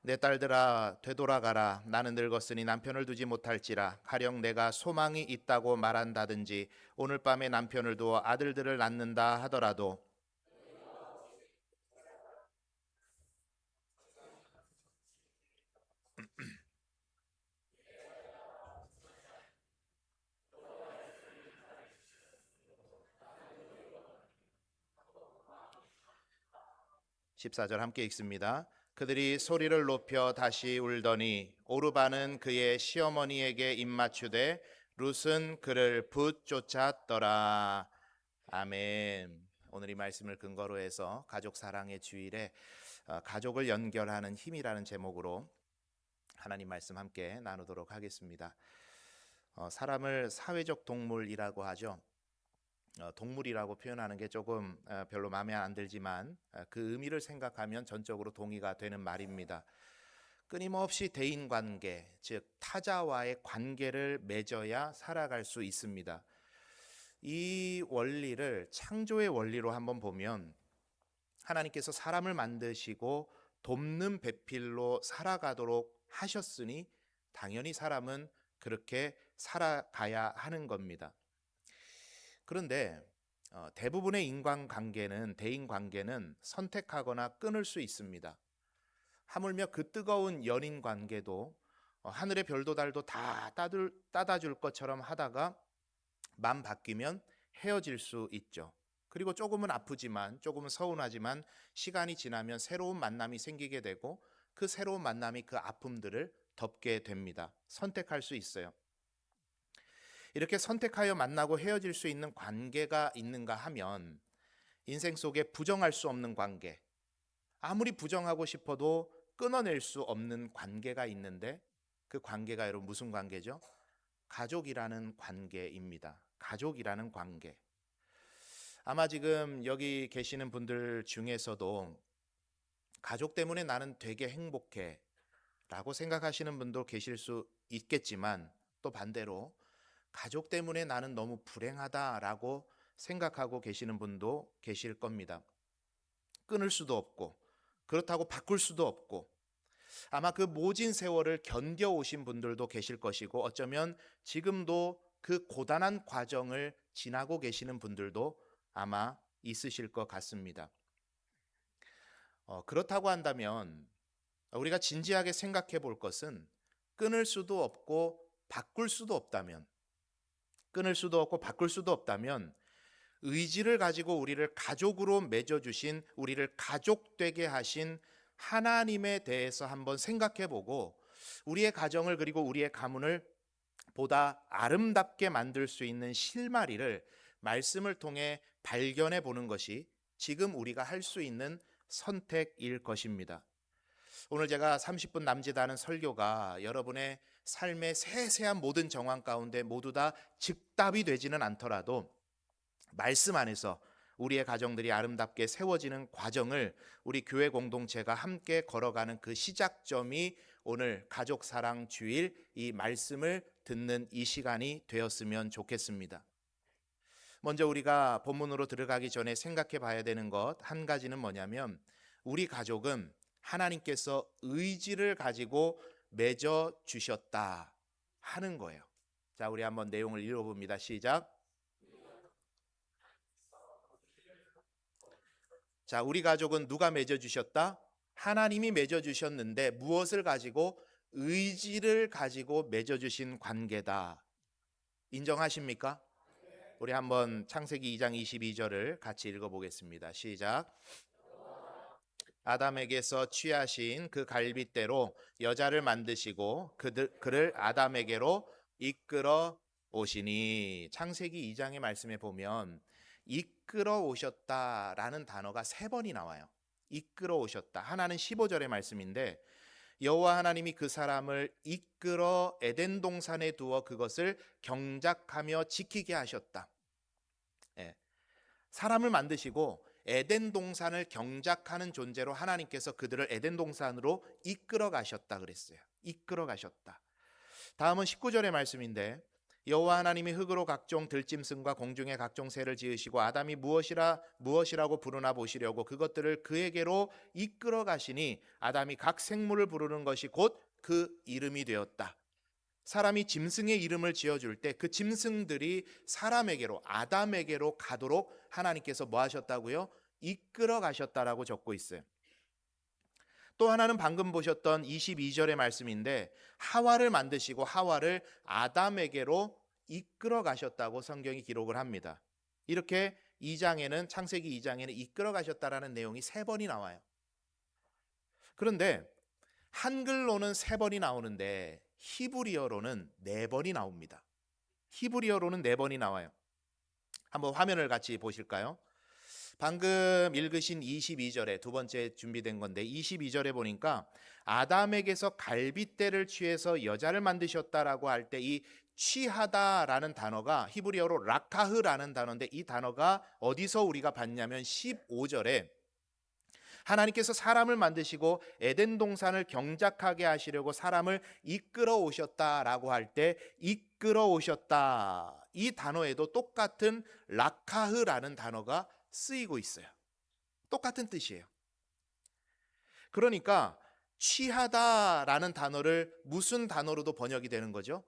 '내 딸들아 되돌아가라. 나는 늙었으니 남편을 두지 못할지라. 가령 내가 소망이 있다고 말한다든지 오늘 밤에 남편을 두어 아들들을 낳는다 하더라도 14절 함께 읽습니다. 그들이 소리를 높여 다시 울더니 오르바는 그의 시어머니에게 입맞추되 룻은 그를 붙쫓았더라. 아멘. 오늘 이 말씀을 근거로 해서 가족 사랑의 주일에 가족을 연결하는 힘이라는 제목으로 하나님 말씀 함께 나누도록 하겠습니다. 사람을 사회적 동물이라고 하죠. 동물이라고 표현하는 게 조금 별로 마음에 안 들지만 그 의미를 생각하면 전적으로 동의가 되는 말입니다. 끊임없이 대인관계, 즉 타자와의 관계를 맺어야 살아갈 수 있습니다. 이 원리를 창조의 원리로 한번 보면 하나님께서 사람을 만드시고 돕는 배필로 살아가도록 하셨으니 당연히 사람은 그렇게 살아가야 하는 겁니다. 그런데 대부분의 인간관계는, 대인관계는 선택하거나 끊을 수 있습니다. 하물며 그 뜨거운 연인 관계도 하늘의 별도 달도 다 따다줄 것처럼 하다가 맘 바뀌면 헤어질 수 있죠. 그리고 조금은 아프지만, 조금은 서운하지만 시간이 지나면 새로운 만남이 생기게 되고 그 새로운 만남이 그 아픔들을 덮게 됩니다. 선택할 수 있어요. 이렇게 선택하여 만나고 헤어질 수 있는 관계가 있는가 하면 인생 속에 부정할 수 없는 관계, 아무리 부정하고 싶어도 끊어낼 수 없는 관계가 있는데 그 관계가 여러분 무슨 관계죠? 가족이라는 관계입니다. 가족이라는 관계. 아마 지금 여기 계시는 분들 중에서도 가족 때문에 나는 되게 행복해 라고 생각하시는 분도 계실 수 있겠지만 또 반대로 가족 때문에 나는 너무 불행하다라고 생각하고 계시는 분도 계실 겁니다. 끊을 수도 없고 그렇다고 바꿀 수도 없고 아마 그 모진 세월을 견뎌오신 분들도 계실 것이고 어쩌면 지금도 그 고단한 과정을 지나고 계시는 분들도 아마 있으실 것 같습니다. 그렇다고 한다면 우리가 진지하게 생각해 볼 것은 끊을 수도 없고 바꿀 수도 없다면, 끊을 수도 없고 바꿀 수도 없다면 의지를 가지고 우리를 가족으로 맺어주신, 우리를 가족되게 하신 하나님에 대해서 한번 생각해 보고 우리의 가정을 그리고 우리의 가문을 보다 아름답게 만들 수 있는 실마리를 말씀을 통해 발견해 보는 것이 지금 우리가 할 수 있는 선택일 것입니다. 오늘 제가 30분 남짓하는 설교가 여러분의 삶의 세세한 모든 정황 가운데 모두 다 즉답이 되지는 않더라도 말씀 안에서 우리의 가정들이 아름답게 세워지는 과정을 우리 교회 공동체가 함께 걸어가는 그 시작점이 오늘 가족사랑 주일 이 말씀을 듣는 이 시간이 되었으면 좋겠습니다. 먼저 우리가 본문으로 들어가기 전에 생각해 봐야 되는 것 한 가지는 뭐냐면 우리 가족은 하나님께서 의지를 가지고 맺어 주셨다 하는 거예요. 자, 우리 한번 내용을 읽어봅니다. 시작. 자, 우리 가족은 누가 맺어 주셨다? 하나님이 맺어 주셨는데 무엇을 가지고? 의지를 가지고 맺어 주신 관계다. 인정하십니까? 우리 한번 창세기 2장 22절을 같이 읽어보겠습니다. 시작. 아담에게서 취하신 그 갈빗대로 여자를 만드시고 그를 아담에게로 이끌어 오시니. 창세기 2장의 말씀에 보면 이끌어 오셨다라는 단어가 3번이 나와요. 이끌어 오셨다. 하나는 15절의 말씀인데 여호와 하나님이 그 사람을 이끌어 에덴 동산에 두어 그것을 경작하며 지키게 하셨다. 사람을 만드시고 에덴 동산을 경작하는 존재로 하나님께서 그들을 에덴 동산으로 이끌어 가셨다 그랬어요. 이끌어 가셨다. 다음은 19절의 말씀인데 여호와 하나님이 흙으로 각종 들짐승과 공중의 각종 새를 지으시고 아담이 무엇이라고 부르나 보시려고 그것들을 그에게로 이끌어 가시니 아담이 각 생물을 부르는 것이 곧 그 이름이 되었다. 사람이 짐승의 이름을 지어줄 때 그 짐승들이 사람에게로 아담에게로 가도록 하나님께서 뭐 하셨다고요? 이끌어 가셨다라고 적고 있어요. 또 하나는 방금 보셨던 22절의 말씀인데 하와를 만드시고 하와를 아담에게로 이끌어 가셨다고 성경이 기록을 합니다. 이렇게 2장에는 창세기 2장에는 이끌어 가셨다라는 내용이 3번이 나와요. 그런데 한글로는 3번이 나오는데 히브리어로는 4번이 나옵니다. 히브리어로는 4번이 나와요. 한번 화면을 같이 보실까요? 방금 읽으신 22절에 두 번째 준비된 건데 22절에 보니까 아담에게서 갈빗대를 취해서 여자를 만드셨다라고 할 때 이 취하다라는 단어가 히브리어로 라카흐라는 단어인데 이 단어가 어디서 우리가 봤냐면 15절에 하나님께서 사람을 만드시고 에덴 동산을 경작하게 하시려고 사람을 이끌어 오셨다라고 할 때 이끌어 오셨다 이 단어에도 똑같은 라카흐라는 단어가 쓰이고 있어요. 똑같은 뜻이에요. 그러니까 취하다라는 단어를 무슨 단어로도 번역이 되는 거죠?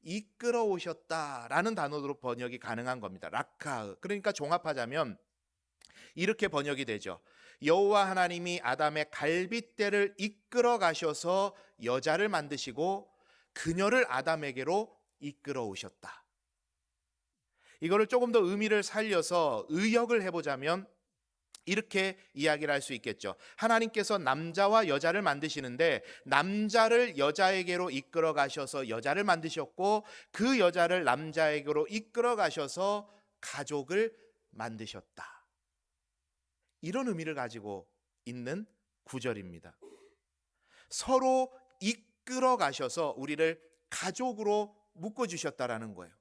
이끌어 오셨다라는 단어로 번역이 가능한 겁니다. 라카흐. 그러니까 종합하자면 이렇게 번역이 되죠. 여호와 하나님이 아담의 갈빗대를 이끌어 가셔서 여자를 만드시고 그녀를 아담에게로 이끌어 오셨다. 이거를 조금 더 의미를 살려서 의역을 해보자면 이렇게 이야기를 할 수 있겠죠. 하나님께서 남자와 여자를 만드시는데 남자를 여자에게로 이끌어 가셔서 여자를 만드셨고 그 여자를 남자에게로 이끌어 가셔서 가족을 만드셨다. 이런 의미를 가지고 있는 구절입니다. 서로 이끌어 가셔서 우리를 가족으로 묶어 주셨다라는 거예요.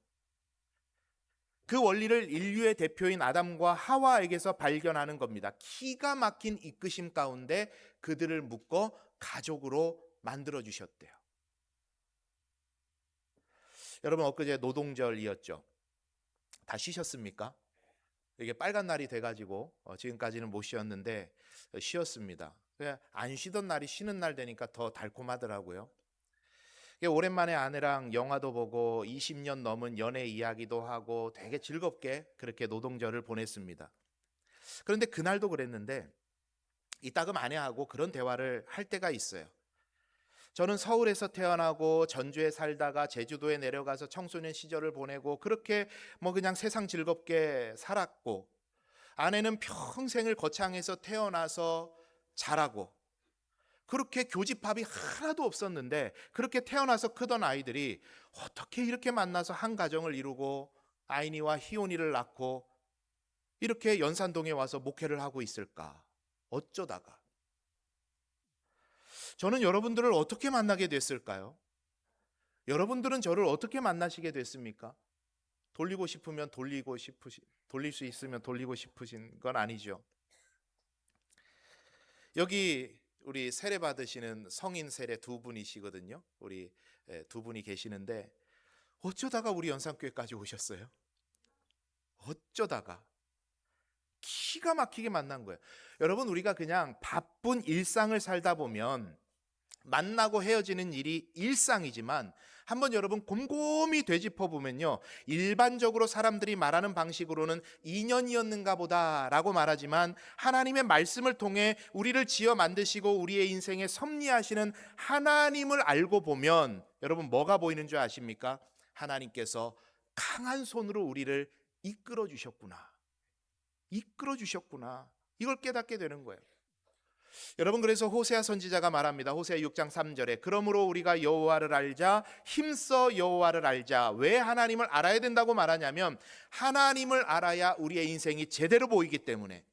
그 원리를 인류의 대표인 아담과 하와에게서 발견하는 겁니다. 기가 막힌 이끄심 가운데 그들을 묶어 가족으로 만들어 주셨대요. 여러분, 엊그제 노동절이었죠. 다 쉬셨습니까? 이게 빨간 날이 돼가지고 지금까지는 못 쉬었는데 쉬었습니다. 그냥 안 쉬던 날이 쉬는 날 되니까 더 달콤하더라고요. 오랜만에 아내랑 영화도 보고 20년 넘은 연애 이야기도 하고 되게 즐겁게 그렇게 노동절을 보냈습니다. 그런데 그날도 그랬는데 이따금 아내하고 그런 대화를 할 때가 있어요. 저는 서울에서 태어나고 전주에 살다가 제주도에 내려가서 청소년 시절을 보내고 그렇게 그냥 세상 즐겁게 살았고, 아내는 평생을 거창에서 태어나서 자라고 그렇게 교집합이 하나도 없었는데 그렇게 태어나서 크던 아이들이 어떻게 이렇게 만나서 한 가정을 이루고 아이니와 희온이를 낳고 이렇게 연산동에 와서 목회를 하고 있을까? 어쩌다가. 저는 여러분들을 어떻게 만나게 됐을까요? 여러분들은 저를 어떻게 만나시게 됐습니까? 돌리고 싶으면 돌릴 수 있으면 돌리고 싶으신 건 아니죠. 여기 우리 세례 받으시는 성인 세례 두 분이시거든요. 우리 두 분이 계시는데 어쩌다가 우리 연산교회까지 오셨어요? 어쩌다가 기가 막히게 만난 거예요. 여러분, 우리가 그냥 바쁜 일상을 살다 보면 만나고 헤어지는 일이 일상이지만 한번 여러분 곰곰이 되짚어 보면요, 일반적으로 사람들이 말하는 방식으로는 인연이었는가 보다라고 말하지만 하나님의 말씀을 통해 우리를 지어 만드시고 우리의 인생에 섭리하시는 하나님을 알고 보면 여러분 뭐가 보이는 줄 아십니까? 하나님께서 강한 손으로 우리를 이끌어 주셨구나. 이끌어 주셨구나. 이걸 깨닫게 되는 거예요. 여러분, 그래서 호세아 선지자가 말합니다. 호세아 6장 3절에 그러므로 우리가 여호와를 알자, 힘써 여호와를 알자. 왜 하나님을 알아야 된다고 말하냐면 하나님을 알아야 우리의 인생이 제대로 보이기 때문에,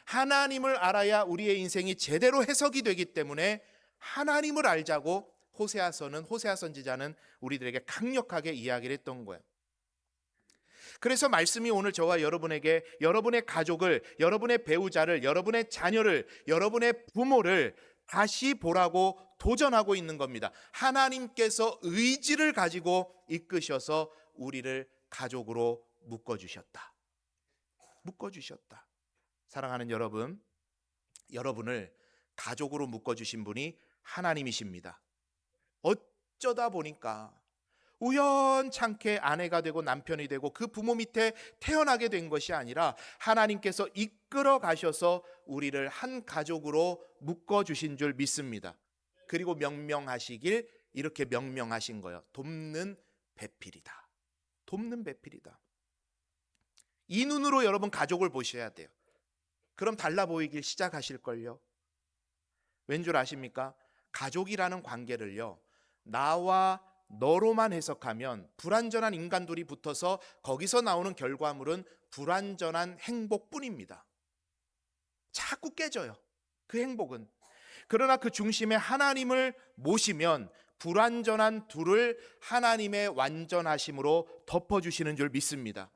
하나님을 알아야 우리의 인생이 제대로 해석이 되기 때문에 하나님을 알자고 호세아 선지자는 우리들에게 강력하게 이야기를 했던 거예요. 그래서 말씀이 오늘 저와 여러분에게 여러분의 가족을, 여러분의 배우자를, 여러분의 자녀를, 여러분의 부모를 다시 보라고 도전하고 있는 겁니다. 하나님께서 의지를 가지고 이끄셔서 우리를 가족으로 묶어주셨다. 묶어주셨다. 사랑하는 여러분, 여러분을 가족으로 묶어주신 분이 하나님이십니다. 어쩌다 보니까 우연찮게 아내가 되고 남편이 되고 그 부모 밑에 태어나게 된 것이 아니라 하나님께서 이끌어 가셔서 우리를 한 가족으로 묶어주신 줄 믿습니다. 그리고 명명하시길 이렇게 명명하신 거예요. 돕는 배필이다. 돕는 배필이다. 이 눈으로 여러분 가족을 보셔야 돼요. 그럼 달라 보이길 시작하실걸요. 왠 줄 아십니까? 가족이라는 관계를요, 나와 너로만 해석하면 불완전한 인간들이 붙어서 거기서 나오는 결과물은 불완전한 행복뿐입니다. 자꾸 깨져요, 그 행복은. 그러나 그 중심에 하나님을 모시면 불완전한 둘을 하나님의 완전하심으로 덮어주시는 줄 믿습니다.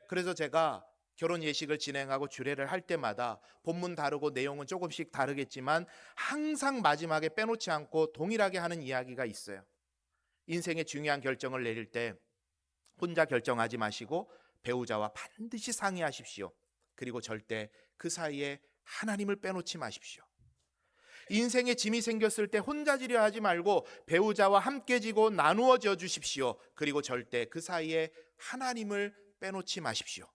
그래서 제가 결혼 예식을 진행하고 주례를 할 때마다 본문 다르고 내용은 조금씩 다르겠지만 항상 마지막에 빼놓지 않고 동일하게 하는 이야기가 있어요. 인생의 중요한 결정을 내릴 때 혼자 결정하지 마시고 배우자와 반드시 상의하십시오. 그리고 절대 그 사이에 하나님을 빼놓지 마십시오. 인생에 짐이 생겼을 때 혼자 지려 하지 말고 배우자와 함께 지고 나누어 져 주십시오. 그리고 절대 그 사이에 하나님을 빼놓지 마십시오.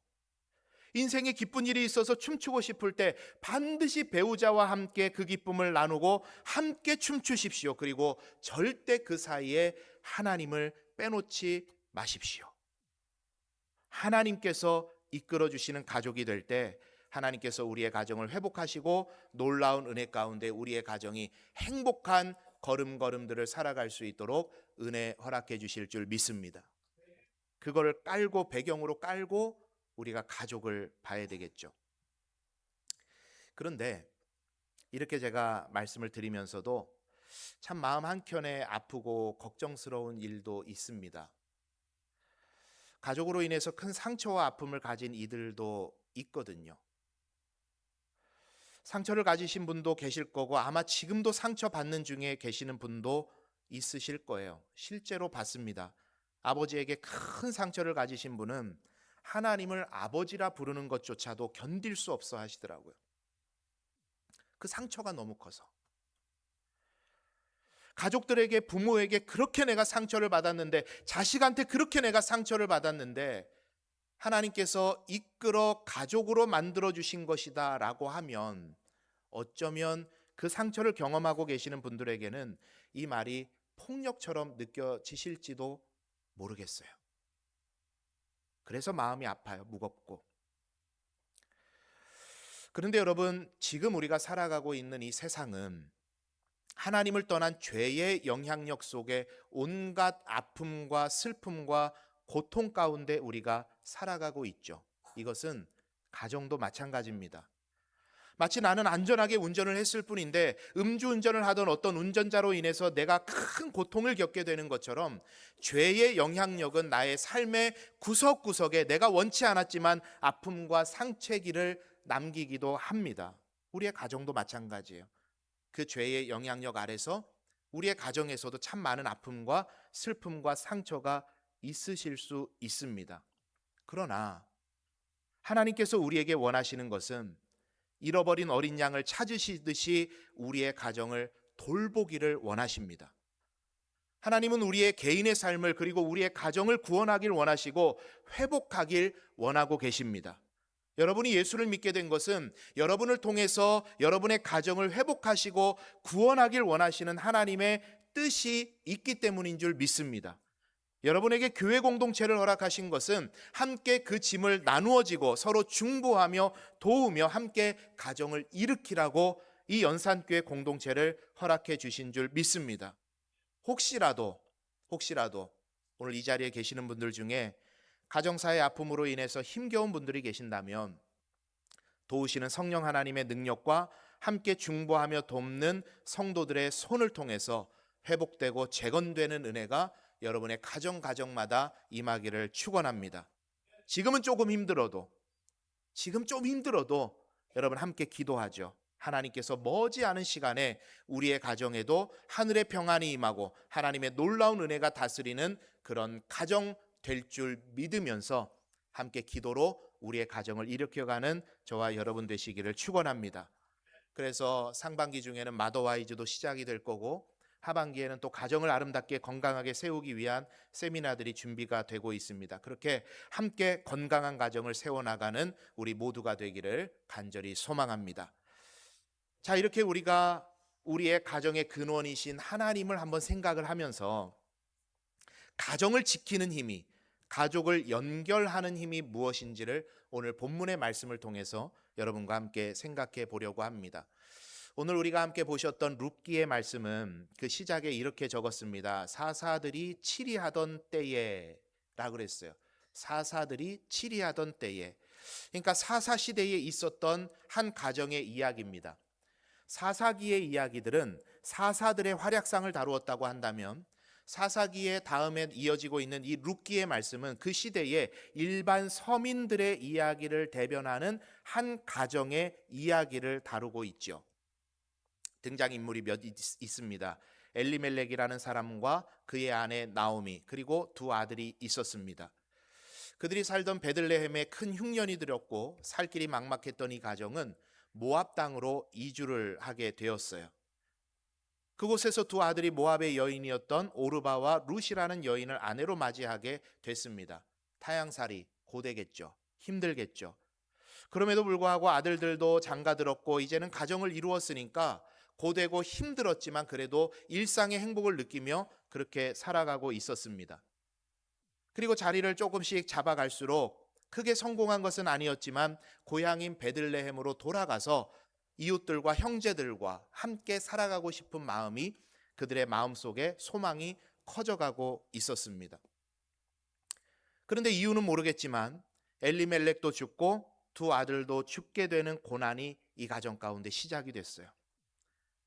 인생에 기쁜 일이 있어서 춤추고 싶을 때 반드시 배우자와 함께 그 기쁨을 나누고 함께 춤추십시오. 그리고 절대 그 사이에 하나님을 빼놓지 마십시오. 하나님께서 이끌어 주시는 가족이 될 때 하나님께서 우리의 가정을 회복하시고 놀라운 은혜 가운데 우리의 가정이 행복한 걸음걸음들을 살아갈 수 있도록 은혜 허락해 주실 줄 믿습니다. 그걸 깔고 배경으로 깔고 우리가 가족을 봐야 되겠죠. 그런데 이렇게 제가 말씀을 드리면서도 참 마음 한켠에 아프고 걱정스러운 일도 있습니다. 가족으로 인해서 큰 상처와 아픔을 가진 이들도 있거든요. 상처를 가지신 분도 계실 거고 아마 지금도 상처받는 중에 계시는 분도 있으실 거예요. 실제로 봤습니다. 아버지에게 큰 상처를 가지신 분은 하나님을 아버지라 부르는 것조차도 견딜 수 없어 하시더라고요. 그 상처가 너무 커서. 가족들에게, 부모에게 그렇게 내가 상처를 받았는데, 자식한테 그렇게 내가 상처를 받았는데 하나님께서 이끌어 가족으로 만들어 주신 것이다 라고 하면 어쩌면 그 상처를 경험하고 계시는 분들에게는 이 말이 폭력처럼 느껴지실지도 모르겠어요. 그래서 마음이 아파요. 무겁고. 그런데 여러분, 지금 우리가 살아가고 있는 이 세상은 하나님을 떠난 죄의 영향력 속에 온갖 아픔과 슬픔과 고통 가운데 우리가 살아가고 있죠. 이것은 가정도 마찬가지입니다. 마치 나는 안전하게 운전을 했을 뿐인데 음주운전을 하던 어떤 운전자로 인해서 내가 큰 고통을 겪게 되는 것처럼 죄의 영향력은 나의 삶의 구석구석에 내가 원치 않았지만 아픔과 상처기를 남기기도 합니다. 우리의 가정도 마찬가지예요. 그 죄의 영향력 아래서 우리의 가정에서도 참 많은 아픔과 슬픔과 상처가 있으실 수 있습니다. 그러나 하나님께서 우리에게 원하시는 것은 잃어버린 어린 양을 찾으시듯이 우리의 가정을 돌보기를 원하십니다. 하나님은 우리의 개인의 삶을 그리고 우리의 가정을 구원하길 원하시고 회복하길 원하고 계십니다. 여러분이 예수를 믿게 된 것은 여러분을 통해서 여러분의 가정을 회복하시고 구원하길 원하시는 하나님의 뜻이 있기 때문인 줄 믿습니다. 여러분에게 교회 공동체를 허락하신 것은 함께 그 짐을 나누어지고 서로 중보하며 도우며 함께 가정을 일으키라고 이 연산교회 공동체를 허락해 주신 줄 믿습니다. 혹시라도 오늘 이 자리에 계시는 분들 중에 가정사의 아픔으로 인해서 힘겨운 분들이 계신다면 도우시는 성령 하나님의 능력과 함께 중보하며 돕는 성도들의 손을 통해서 회복되고 재건되는 은혜가 여러분의 가정마다 임하기를 축원합니다. 지금은 조금 힘들어도 여러분 함께 기도하죠. 하나님께서 머지않은 시간에 우리의 가정에도 하늘의 평안이 임하고 하나님의 놀라운 은혜가 다스리는 그런 가정 될 줄 믿으면서 함께 기도로 우리의 가정을 일으켜가는 저와 여러분 되시기를 축원합니다. 그래서 상반기 중에는 마더와이즈도 시작이 될 거고 하반기에는 또 가정을 아름답게 건강하게 세우기 위한 세미나들이 준비가 되고 있습니다. 그렇게 함께 건강한 가정을 세워나가는 우리 모두가 되기를 간절히 소망합니다. 자, 이렇게 우리가 우리의 가정의 근원이신 하나님을 한번 생각을 하면서 가정을 지키는 힘이, 가족을 연결하는 힘이 무엇인지를 오늘 본문의 말씀을 통해서 여러분과 함께 생각해 보려고 합니다. 오늘 우리가 함께 보셨던 룻기의 말씀은 그 시작에 이렇게 적었습니다. 사사들이 치리하던 때에 라고 그랬어요. 사사들이 치리하던 때에. 그러니까 사사 시대에 있었던 한 가정의 이야기입니다. 사사기의 이야기들은 사사들의 활약상을 다루었다고 한다면 사사기의 다음에 이어지고 있는 이 룻기의 말씀은 그 시대의 일반 서민들의 이야기를 대변하는 한 가정의 이야기를 다루고 있죠. 등장인물이 몇 있습니다. 엘리멜렉이라는 사람과 그의 아내 나오미, 그리고 두 아들이 있었습니다. 그들이 살던 베들레헴에 큰 흉년이 들었고 살 길이 막막했던 이 가정은 모압 땅으로 이주를 하게 되었어요. 그곳에서 두 아들이 모압의 여인이었던 오르바와 룻이라는 여인을 아내로 맞이하게 됐습니다. 타향살이 고되겠죠. 힘들겠죠. 그럼에도 불구하고 아들들도 장가들었고 이제는 가정을 이루었으니까 고되고 힘들었지만 그래도 일상의 행복을 느끼며 그렇게 살아가고 있었습니다. 그리고 자리를 조금씩 잡아갈수록 크게 성공한 것은 아니었지만 고향인 베들레헴으로 돌아가서 이웃들과 형제들과 함께 살아가고 싶은 마음이 그들의 마음속에 소망이 커져가고 있었습니다. 그런데 이유는 모르겠지만 엘리멜렉도 죽고 두 아들도 죽게 되는 고난이 이 가정 가운데 시작이 됐어요.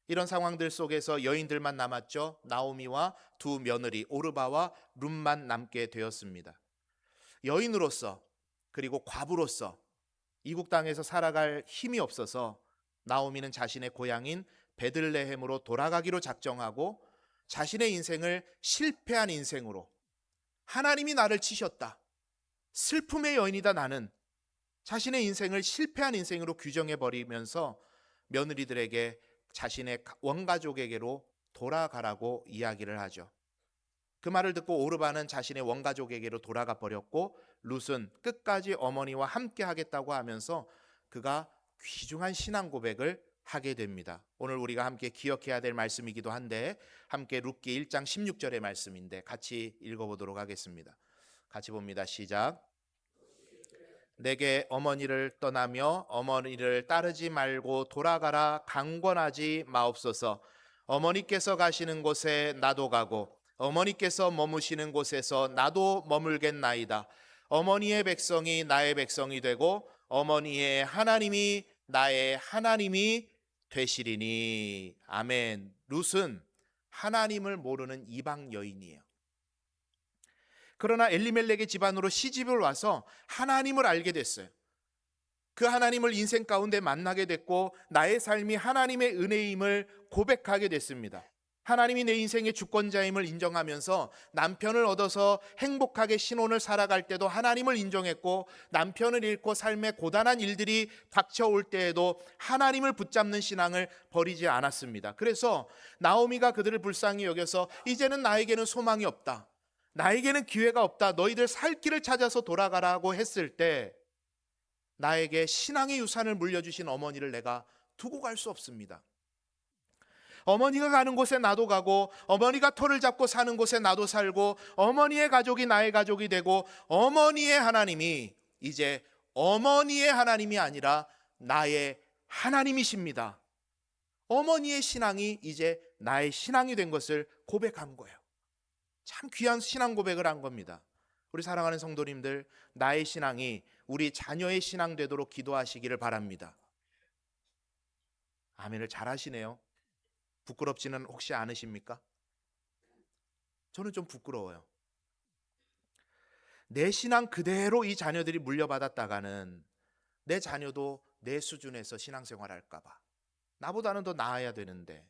이런 상황들 속에서 여인들만 남았죠. 나오미와 두 며느리 오르바와 룻만 남게 되었습니다. 여인으로서 그리고 과부로서 이국 땅에서 살아갈 힘이 없어서 나오미는 자신의 고향인 베들레헴으로 돌아가기로 작정하고 자신의 인생을 실패한 인생으로, 하나님이 나를 치셨다, 슬픔의 여인이다 나는, 자신의 인생을 실패한 인생으로 규정해버리면서 며느리들에게 자신의 원가족에게로 돌아가라고 이야기를 하죠. 그 말을 듣고 오르바는 자신의 원가족에게로 돌아가 버렸고 룻은 끝까지 어머니와 함께 하겠다고 하면서 그가 귀중한 신앙 고백을 하게 됩니다. 오늘 우리가 함께 기억해야 될 말씀이기도 한데 함께 룻기 1장 16절의 말씀인데 같이 읽어보도록 하겠습니다. 같이 봅니다. 시작. 내게 어머니를 떠나며 어머니를 따르지 말고 돌아가라 강권하지 마옵소서. 어머니께서 가시는 곳에 나도 가고 어머니께서 머무시는 곳에서 나도 머물겠나이다. 어머니의 백성이 나의 백성이 되고 어머니의 하나님이 나의 하나님이 되시리니. 아멘. 룻은 하나님을 모르는 이방 여인이에요. 그러나 엘리멜렉의 집안으로 시집을 와서 하나님을 알게 됐어요. 그 하나님을 인생 가운데 만나게 됐고 나의 삶이 하나님의 은혜임을 고백하게 됐습니다. 하나님이 내 인생의 주권자임을 인정하면서 남편을 얻어서 행복하게 신혼을 살아갈 때도 하나님을 인정했고 남편을 잃고 삶의 고단한 일들이 닥쳐올 때에도 하나님을 붙잡는 신앙을 버리지 않았습니다. 그래서 나오미가 그들을 불쌍히 여겨서 이제는 나에게는 소망이 없다, 나에게는 기회가 없다, 너희들 살 길을 찾아서 돌아가라고 했을 때 나에게 신앙의 유산을 물려주신 어머니를 내가 두고 갈 수 없습니다. 어머니가 가는 곳에 나도 가고 어머니가 터를 잡고 사는 곳에 나도 살고 어머니의 가족이 나의 가족이 되고 어머니의 하나님이 이제 어머니의 하나님이 아니라 나의 하나님이십니다. 어머니의 신앙이 이제 나의 신앙이 된 것을 고백한 거예요. 참 귀한 신앙 고백을 한 겁니다. 우리 사랑하는 성도님들, 나의 신앙이 우리 자녀의 신앙 되도록 기도하시기를 바랍니다. 아멘을 잘 하시네요. 부끄럽지는 혹시 않으십니까? 저는 좀 부끄러워요. 내 신앙 그대로 이 자녀들이 물려받았다가는 내 자녀도 내 수준에서 신앙생활 할까 봐, 나보다는 더 나아야 되는데.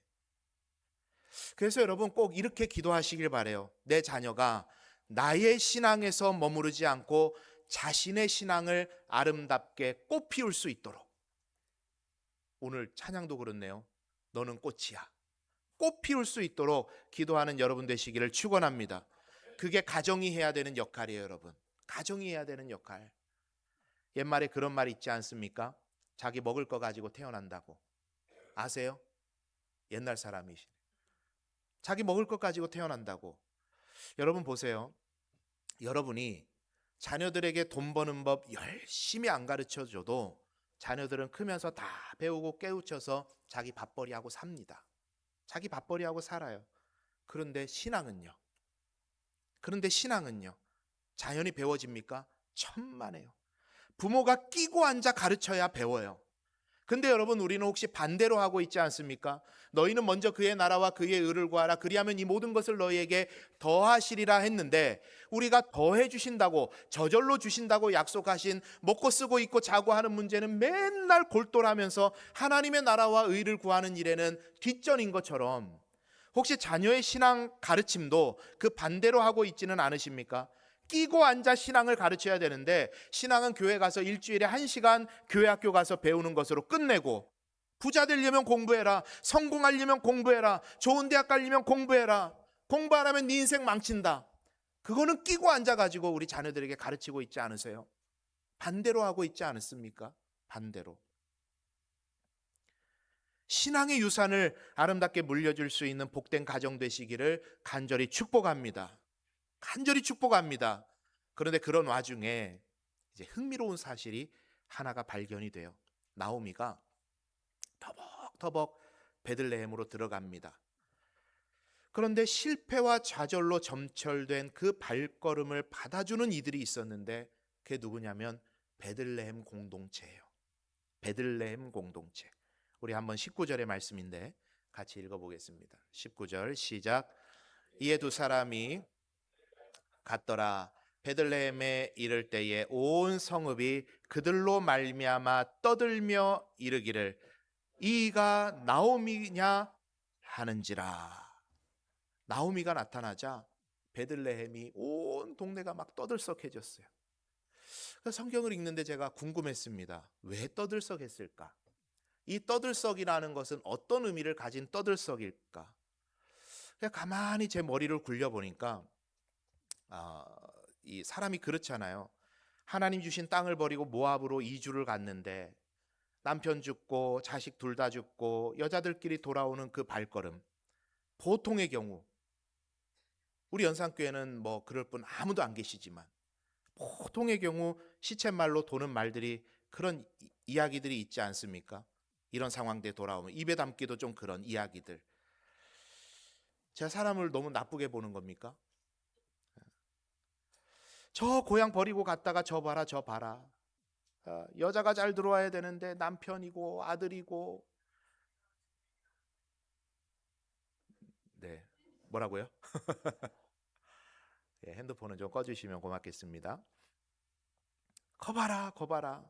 그래서 여러분 꼭 이렇게 기도하시길 바래요. 내 자녀가 나의 신앙에서 머무르지 않고 자신의 신앙을 아름답게 꽃 피울 수 있도록. 오늘 찬양도 그렇네요. 너는 꽃이야. 꽃 피울 수 있도록 기도하는 여러분 되시기를 축원합니다. 그게 가정이 해야 되는 역할이에요, 여러분. 가정이 해야 되는 역할. 옛말에 그런 말 있지 않습니까? 자기 먹을 거 가지고 태어난다고. 아세요? 옛날 사람이시네. 자기 먹을 것 가지고 태어난다고. 여러분 보세요. 여러분이 자녀들에게 돈 버는 법 열심히 안 가르쳐줘도 자녀들은 크면서 다 배우고 깨우쳐서 자기 밥벌이하고 삽니다. 자기 밥벌이하고 살아요. 그런데 신앙은요? 자연히 배워집니까? 천만에요. 부모가 끼고 앉아 가르쳐야 배워요. 근데 여러분 우리는 혹시 반대로 하고 있지 않습니까? 너희는 먼저 그의 나라와 그의 의를 구하라. 그리하면 이 모든 것을 너희에게 더하시리라 했는데 우리가 더해 주신다고 저절로 주신다고 약속하신 먹고 쓰고 입고 자고 하는 문제는 맨날 골똘하면서 하나님의 나라와 의를 구하는 일에는 뒷전인 것처럼 혹시 자녀의 신앙 가르침도 그 반대로 하고 있지는 않으십니까? 끼고 앉아 신앙을 가르쳐야 되는데 신앙은 교회 가서 일주일에 1시간 교회 학교 가서 배우는 것으로 끝내고 부자 되려면 공부해라. 성공하려면 공부해라. 좋은 대학 가려면 공부해라. 공부 안 하면 네 인생 망친다. 그거는 끼고 앉아가지고 우리 자녀들에게 가르치고 있지 않으세요? 반대로 하고 있지 않습니까? 반대로. 신앙의 유산을 아름답게 물려줄 수 있는 복된 가정 되시기를 간절히 축복합니다. 간절히 축복합니다. 그런데 그런 와중에 이제 흥미로운 사실이 하나가 발견이 돼요. 나오미가 터벅터벅 베들레헴으로 들어갑니다. 그런데 실패와 좌절로 점철된 그 발걸음을 받아주는 이들이 있었는데 그게 누구냐면 베들레헴 공동체예요. 베들레헴 공동체. 우리 한번 19절의 말씀인데 같이 읽어보겠습니다. 19절 시작. 이에 두 사람이 갔더라. 베들레헴에 이를 때에 온 성읍이 그들로 말미암아 떠들며 이르기를 이가 나오미냐 하는지라. 나오미가 나타나자 베들레헴이 온 동네가 막 떠들썩해졌어요. 그래서 성경을 읽는데 제가 궁금했습니다. 왜 떠들썩했을까? 이 떠들썩이라는 것은 어떤 의미를 가진 떠들썩일까? 그냥 가만히 제 머리를 굴려보니까 이 사람이 그렇잖아요. 하나님 주신 땅을 버리고 모압으로 이주를 갔는데 남편 죽고 자식 둘 다 죽고 여자들끼리 돌아오는 그 발걸음. 보통의 경우 우리 연산교회는 뭐 그럴 분 아무도 안 계시지만 보통의 경우 시쳇말로 도는 말들이 그런 이야기들이 있지 않습니까? 이런 상황들에 돌아오면 입에 담기도 좀 그런 이야기들. 제가 사람을 너무 나쁘게 보는 겁니까? 저 고향 버리고 갔다가 저 봐라 저 봐라. 여자가 잘 들어와야 되는데 남편이고 아들이고. 네, 뭐라고요? 예, 핸드폰은 좀 꺼주시면 고맙겠습니다. 거봐라 거봐라.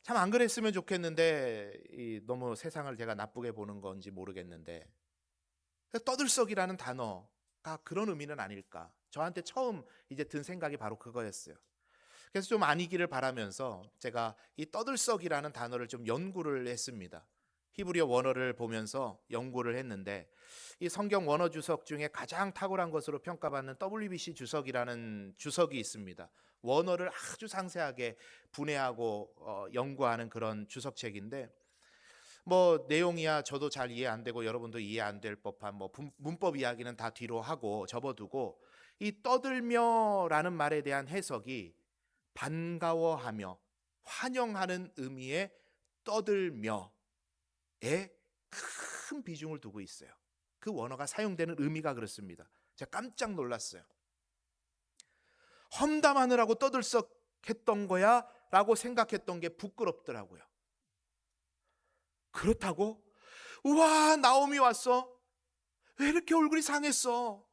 참 안 그랬으면 좋겠는데 너무 세상을 제가 나쁘게 보는 건지 모르겠는데 떠들썩이라는 단어가 그런 의미는 아닐까. 저한테 처음 이제 든 생각이 바로 그거였어요. 그래서 좀 아니기를 바라면서 제가 이 떠들썩이라는 단어를 좀 연구를 했습니다. 히브리어 원어를 보면서 연구를 했는데 이 성경 원어 주석 중에 가장 탁월한 것으로 평가받는 WBC 주석이라는 주석이 있습니다. 원어를 아주 상세하게 분해하고 연구하는 그런 주석책인데 뭐 내용이야 저도 잘 이해 안 되고 여러분도 이해 안 될 법한 뭐 문법 이야기는 다 뒤로 하고 접어두고 이 떠들며라는 말에 대한 해석이 반가워하며 환영하는 의미의 떠들며에 큰 비중을 두고 있어요. 그 원어가 사용되는 의미가 그렇습니다. 제가 깜짝 놀랐어요. 험담하느라고 떠들썩했던 거야? 라고 생각했던 게 부끄럽더라고요. 그렇다고? 우와, 나오미 왔어? 왜 이렇게 얼굴이 상했어?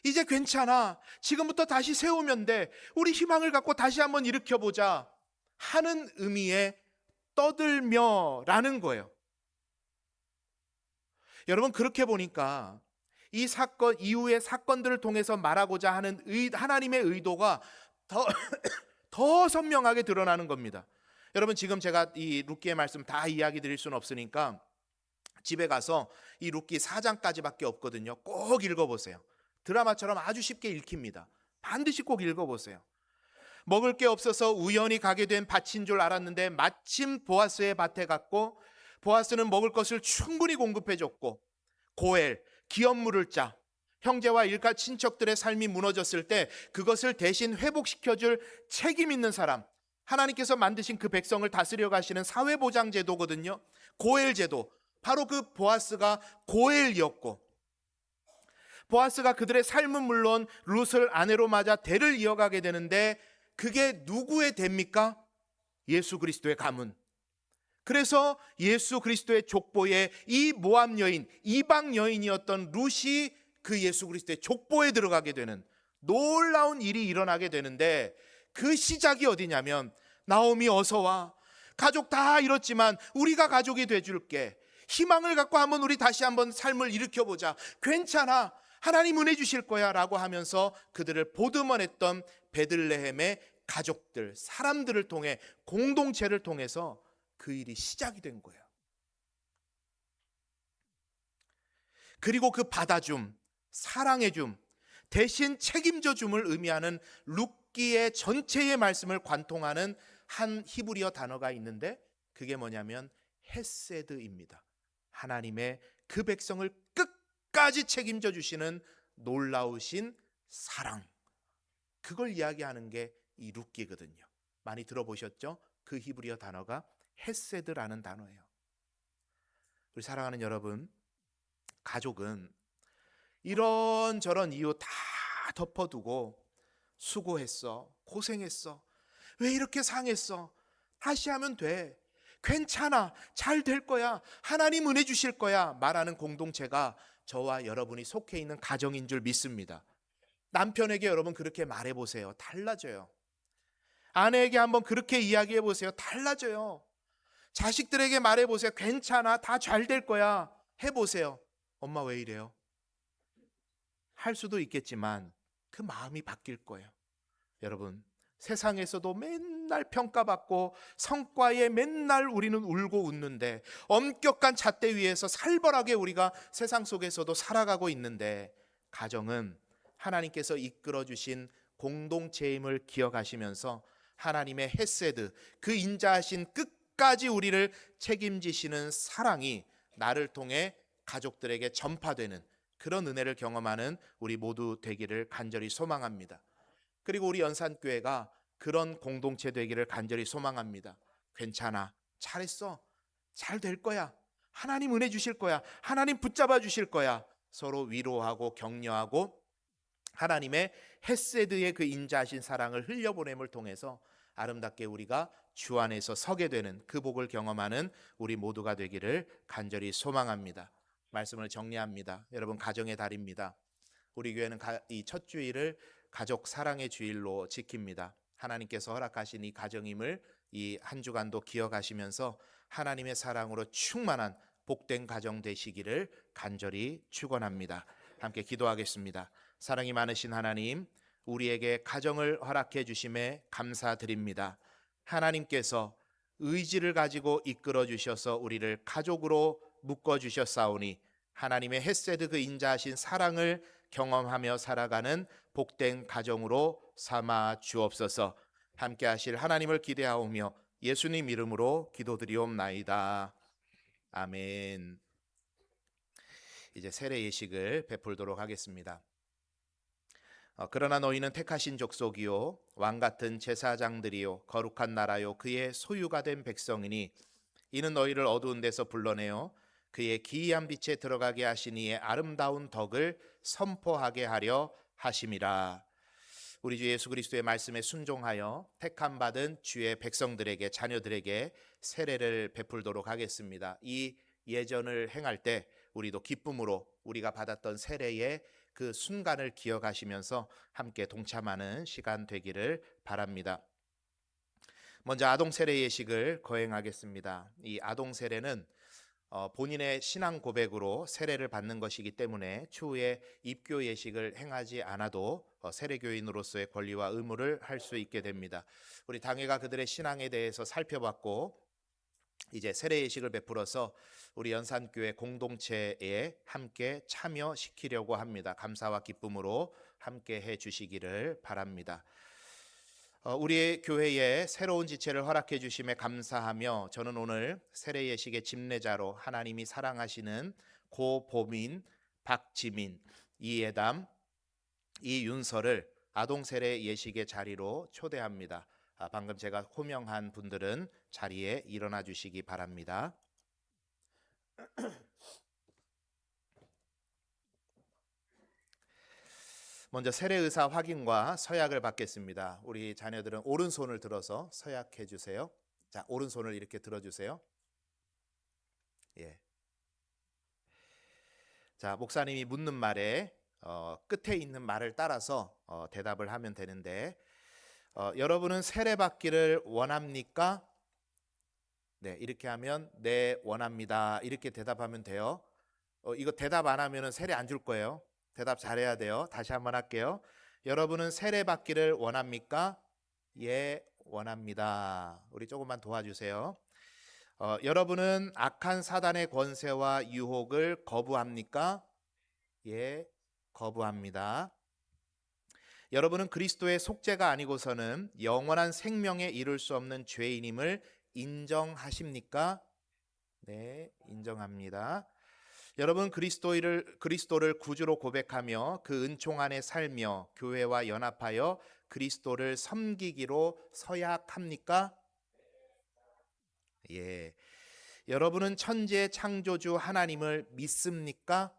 이제 괜찮아. 지금부터 다시 세우면 돼. 우리 희망을 갖고 다시 한번 일으켜보자 하는 의미의 떠들며라는 거예요. 여러분, 그렇게 보니까 이 사건 이후의 사건들을 통해서 말하고자 하는 하나님의 의도가 더 선명하게 드러나는 겁니다. 여러분, 지금 제가 이 룻기의 말씀 다 이야기 드릴 수는 없으니까 집에 가서 이 룻기 4장까지밖에 없거든요. 꼭 읽어보세요. 드라마처럼 아주 쉽게 읽힙니다. 반드시 꼭 읽어보세요. 먹을 게 없어서 우연히 가게 된 밭인 줄 알았는데 마침 보아스의 밭에 갔고 보아스는 먹을 것을 충분히 공급해줬고 고엘, 기업물을 짜 형제와 일가 친척들의 삶이 무너졌을 때 그것을 대신 회복시켜줄 책임 있는 사람, 하나님께서 만드신 그 백성을 다스려 가시는 사회보장제도거든요. 고엘제도, 바로 그 보아스가 고엘이었고 보아스가 그들의 삶은 물론 룻을 아내로 맞아 대를 이어가게 되는데 그게 누구의 대입니까? 예수 그리스도의 가문. 그래서 예수 그리스도의 족보에 이 모압 여인, 이방 여인이었던 룻이 그 예수 그리스도의 족보에 들어가게 되는 놀라운 일이 일어나게 되는데 그 시작이 어디냐면 나오미 어서 와. 가족 다 잃었지만 우리가 가족이 돼줄게. 희망을 갖고 한번 우리 다시 한번 삶을 일으켜보자. 괜찮아. 하나님 은혜 주실 거야 라고 하면서 그들을 보듬어냈던 베들레헴의 가족들, 사람들을 통해 공동체를 통해서 그 일이 시작이 된 거예요. 그리고 그 받아줌, 사랑해줌, 대신 책임져 줌을 의미하는 룻기의 전체의 말씀을 관통하는 한 히브리어 단어가 있는데 그게 뭐냐면 헤세드입니다. 하나님의 그 백성을 끝까지 책임져 주시는 놀라우신 사랑, 그걸 이야기하는 게 이 룻기거든요. 많이 들어보셨죠? 그 히브리어 단어가 헤세드라는 단어예요. 우리 사랑하는 여러분, 가족은 이런저런 이유 다 덮어두고 수고했어, 고생했어, 왜 이렇게 상했어, 다시 하면 돼, 괜찮아, 잘 될 거야, 하나님 은혜 주실 거야 말하는 공동체가 저와 여러분이 속해 있는 가정인 줄 믿습니다. 남편에게 여러분 그렇게 말해보세요. 달라져요. 아내에게 한번 그렇게 이야기해보세요. 달라져요. 자식들에게 말해보세요. 괜찮아, 다 잘 될 거야 해보세요. 엄마 왜 이래요? 할 수도 있겠지만 그 마음이 바뀔 거예요. 여러분, 세상에서도 맨날 평가받고 성과에 맨날 우리는 울고 웃는데, 엄격한 잣대 위에서 살벌하게 우리가 세상 속에서도 살아가고 있는데, 가정은 하나님께서 이끌어 주신 공동체임을 기억하시면서 하나님의 헤세드, 그 인자하신 끝까지 우리를 책임지시는 사랑이 나를 통해 가족들에게 전파되는 그런 은혜를 경험하는 우리 모두 되기를 간절히 소망합니다. 그리고 우리 연산교회가 그런 공동체 되기를 간절히 소망합니다. 괜찮아, 잘했어, 잘 될 거야, 하나님 은혜 주실 거야, 하나님 붙잡아 주실 거야, 서로 위로하고 격려하고 하나님의 헤세드의 그 인자하신 사랑을 흘려보냄을 통해서 아름답게 우리가 주 안에서 서게 되는 그 복을 경험하는 우리 모두가 되기를 간절히 소망합니다. 말씀을 정리합니다. 여러분, 가정의 달입니다. 우리 교회는 이 첫 주일을 가족 사랑의 주일로 지킵니다. 하나님께서 허락하신 이 가정임을 이 한 주간도 기억하시면서 하나님의 사랑으로 충만한 복된 가정 되시기를 간절히 축원합니다. 함께 기도하겠습니다. 사랑이 많으신 하나님, 우리에게 가정을 허락해 주심에 감사드립니다. 하나님께서 의지를 가지고 이끌어 주셔서 우리를 가족으로 묶어 주셨사오니 하나님의 헤세드 그 인자하신 사랑을 경험하며 살아가는 복된 가정으로 삼아 주옵소서. 함께 하실 하나님을 기대하오며 예수님 이름으로 기도드리옵나이다. 아멘. 이제 세례 예식을 베풀도록 하겠습니다. 그러나 너희는 택하신 족속이요 왕 같은 제사장들이요 거룩한 나라요 그의 소유가 된 백성이니 이는 너희를 어두운 데서 불러내어 그의 기이한 빛에 들어가게 하신 이의 아름다운 덕을 선포하게 하려 하심이라. 우리 주 예수 그리스도의 말씀에 순종하여 택함 받은 주의 백성들에게, 자녀들에게 세례를 베풀도록 하겠습니다. 이 예전을 행할 때 우리도 기쁨으로 우리가 받았던 세례의 그 순간을 기억하시면서 함께 동참하는 시간 되기를 바랍니다. 먼저 아동 세례 예식을 거행하겠습니다. 이 아동 세례는 본인의 신앙 고백으로 세례를 받는 것이기 때문에 추후에 입교 예식을 행하지 않아도 세례교인으로서의 권리와 의무를 할 수 있게 됩니다. 우리 당회가 그들의 신앙에 대해서 살펴봤고 이제 세례 예식을 베풀어서 우리 연산교회 공동체에 함께 참여시키려고 합니다. 감사와 기쁨으로 함께 해 주시기를 바랍니다. 우리 교회에 새로운 지체를 허락해 주심에 감사하며 저는 오늘 세례 예식의 집례자로 하나님이 사랑하시는 고보민, 박지민, 이예담, 이윤설을 아동 세례 예식의 자리로 초대합니다. 방금 제가 호명한 분들은 자리에 일어나 주시기 바랍니다. 먼저 세례 의사 확인과 서약을 받겠습니다. 우리 자녀들은 오른손을 들어서 서약해 주세요. 자, 오른손을 이렇게 들어주세요. 예. 자, 목사님이 묻는 말에 끝에 있는 말을 따라서 대답을 하면 되는데 여러분은 세례 받기를 원합니까? 네, 이렇게 하면 네, 원합니다. 이렇게 대답하면 돼요. 이거 대답 안 하면 세례 안 줄 거예요. 대답 잘해야 돼요. 다시 한번 할게요. 여러분은 세례 받기를 원합니까? 예, 원합니다. 우리 조금만 도와주세요. 여러분은 악한 사단의 권세와 유혹을 거부합니까? 예, 거부합니다. 여러분은 그리스도의 속죄가 아니고서는 영원한 생명에 이룰 수 없는 죄인임을 인정하십니까? 네, 인정합니다. 여러분 그리스도를 구주로 고백하며 그 은총 안에 살며 교회와 연합하여 그리스도를 섬기기로 서약합니까? 예. 여러분은 천지의 창조주 하나님을 믿습니까?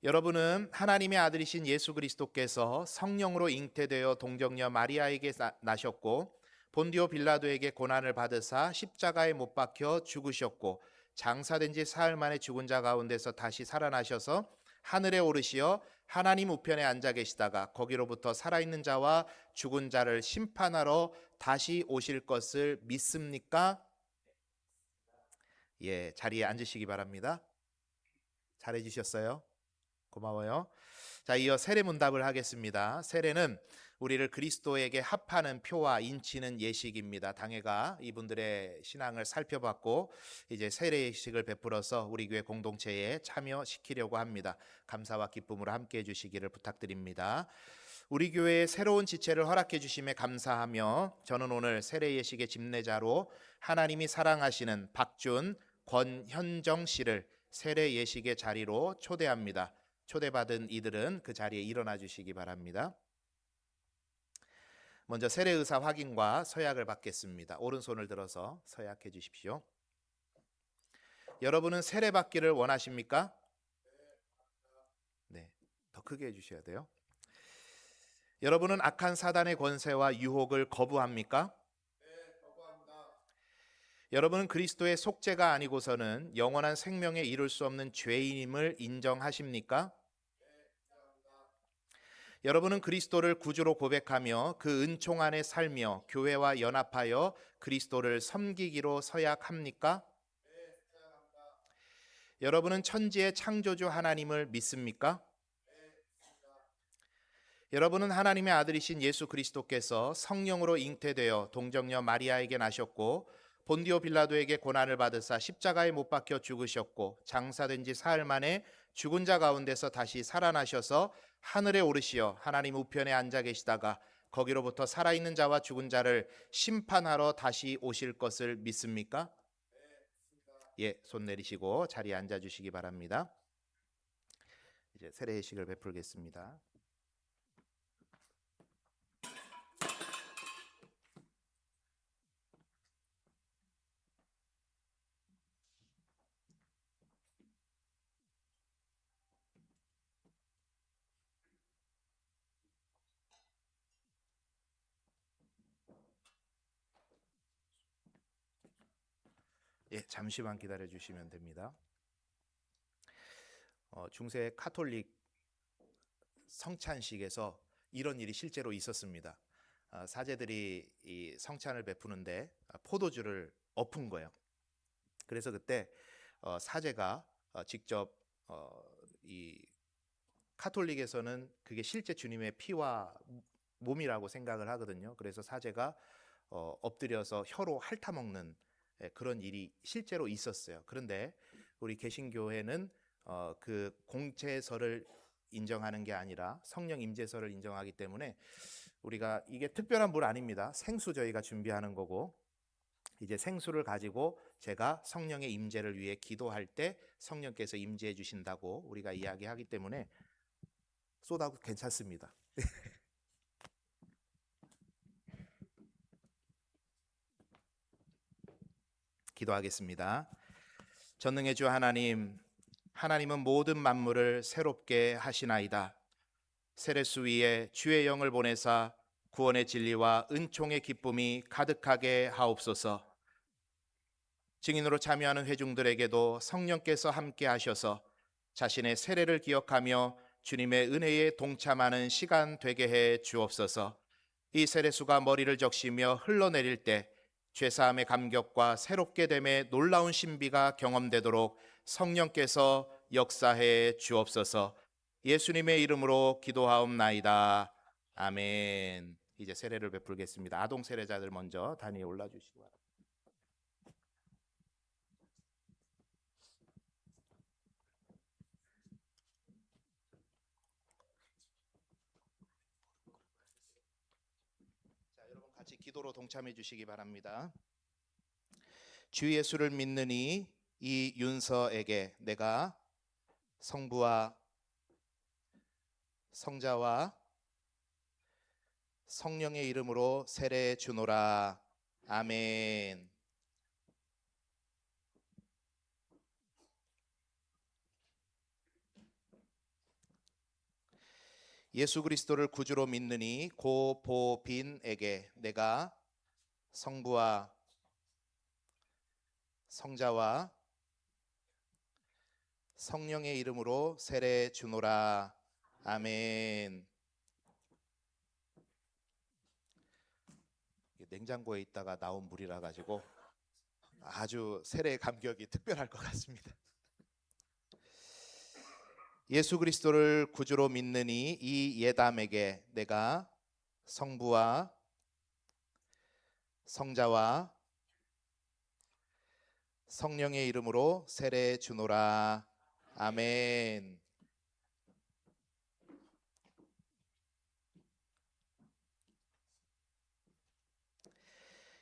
여러분은 하나님의 아들이신 예수 그리스도께서 성령으로 잉태되어 동정녀 마리아에게 나셨고 본디오 빌라도에게 고난을 받으사 십자가에 못 박혀 죽으셨고 장사된 지 사흘 만에 죽은 자 가운데서 다시 살아나셔서 하늘에 오르시어 하나님 우편에 앉아 계시다가 거기로부터 살아있는 자와 죽은 자를 심판하러 다시 오실 것을 믿습니까? 예, 자리에 앉으시기 바랍니다. 잘해 주셨어요. 고마워요. 자, 이어 세례 문답을 하겠습니다. 세례는 우리를 그리스도에게 합하는 표와 인치는 예식입니다. 당회가 이분들의 신앙을 살펴봤고 이제 세례 예식을 베풀어서 우리 교회 공동체에 참여시키려고 합니다. 감사와 기쁨으로 함께 해주시기를 부탁드립니다. 우리 교회에 새로운 지체를 허락해 주심에 감사하며 저는 오늘 세례 예식의 집례자로 하나님이 사랑하시는 박준, 권현정 씨를 세례 예식의 자리로 초대합니다. 초대받은 이들은 그 자리에 일어나 주시기 바랍니다. 먼저 세례 의사 확인과 서약을 받겠습니다. 오른손을 들어서 서약해 주십시오. 여러분은 세례 받기를 원하십니까? 네, 더 크게 해주셔야 돼요. 여러분은 악한 사단의 권세와 유혹을 거부합니까? 여러분은 그리스도의 속죄가 아니고서는 영원한 생명에 이룰 수 없는 죄인임을 인정하십니까? 여러분은 그리스도를 구주로 고백하며 그 은총 안에 살며 교회와 연합하여 그리스도를 섬기기로 서약합니까? 여러분은 천지의 창조주 하나님을 믿습니까? 여러분은 하나님의 아들이신 예수 그리스도께서 성령으로 잉태되어 동정녀 마리아에게 나셨고 본디오 빌라도에게 고난을 받으사 십자가에 못 박혀 죽으셨고 장사된 지 사흘 만에 죽은 자 가운데서 다시 살아나셔서 하늘에 오르시어 하나님 우편에 앉아 계시다가 거기로부터 살아있는 자와 죽은 자를 심판하러 다시 오실 것을 믿습니까? 예, 손 내리시고 자리에 앉아 주시기 바랍니다. 이제 세례 예식을 베풀겠습니다. 예, 잠시만 기다려 주시면 됩니다. 중세 카톨릭 성찬식에서 이런 일이 실제로 있었습니다. 사제들이 이 성찬을 베푸는데 포도주를 엎은 거예요. 그래서 그때 사제가 직접 이 카톨릭에서는 그게 실제 주님의 피와 몸이라고 생각을 하거든요. 그래서 사제가 엎드려서 혀로 핥아먹는 그런 일이 실제로 있었어요. 그런데 우리 개신교회는 그 공체설을 인정하는 게 아니라 성령 임재설을 인정하기 때문에 우리가 이게 특별한 물 아닙니다. 생수 저희가 준비하는 거고 이제 생수를 가지고 제가 성령의 임재를 위해 기도할 때 성령께서 임재해 주신다고 우리가 이야기하기 때문에 쏟아도 괜찮습니다. 기도하겠습니다. 전능의 주 하나님, 하나님은 모든 만물을 새롭게 하시나이다. 세례수 위에 주의 영을 보내사 구원의 진리와 은총의 기쁨이 가득하게 하옵소서. 증인으로 참여하는 회중들에게도 성령께서 함께 하셔서 자신의 세례를 기억하며 주님의 은혜에 동참하는 시간 되게 해 주옵소서. 이 세례수가 머리를 적시며 흘러내릴 때 죄사함의 감격과 새롭게 됨의 놀라운 신비가 경험되도록 성령께서 역사해 주옵소서. 예수님의 이름으로 기도하옵나이다. 아멘. 이제 세례를 베풀겠습니다. 아동 세례자들 먼저 단위에 올라주시기 바랍니다. 같이 기도로 동참해 주시기 바랍니다. 주 예수를 믿느니 이 윤서에게 내가 성부와 성자와 성령의 이름으로 세례 주노라. 아멘. 예수 그리스도를 구주로 믿느니 고보빈에게 내가 성부와 성자와 성령의 이름으로 세례 주노라. 아멘. 냉장고에 있다가 나온 물이라 가지고 아주 세례 감격이 특별할 것 같습니다. 예수 그리스도를 구주로 믿느니 이 예담에게 내가 성부와 성자와 성령의 이름으로 세례 주노라. 아멘.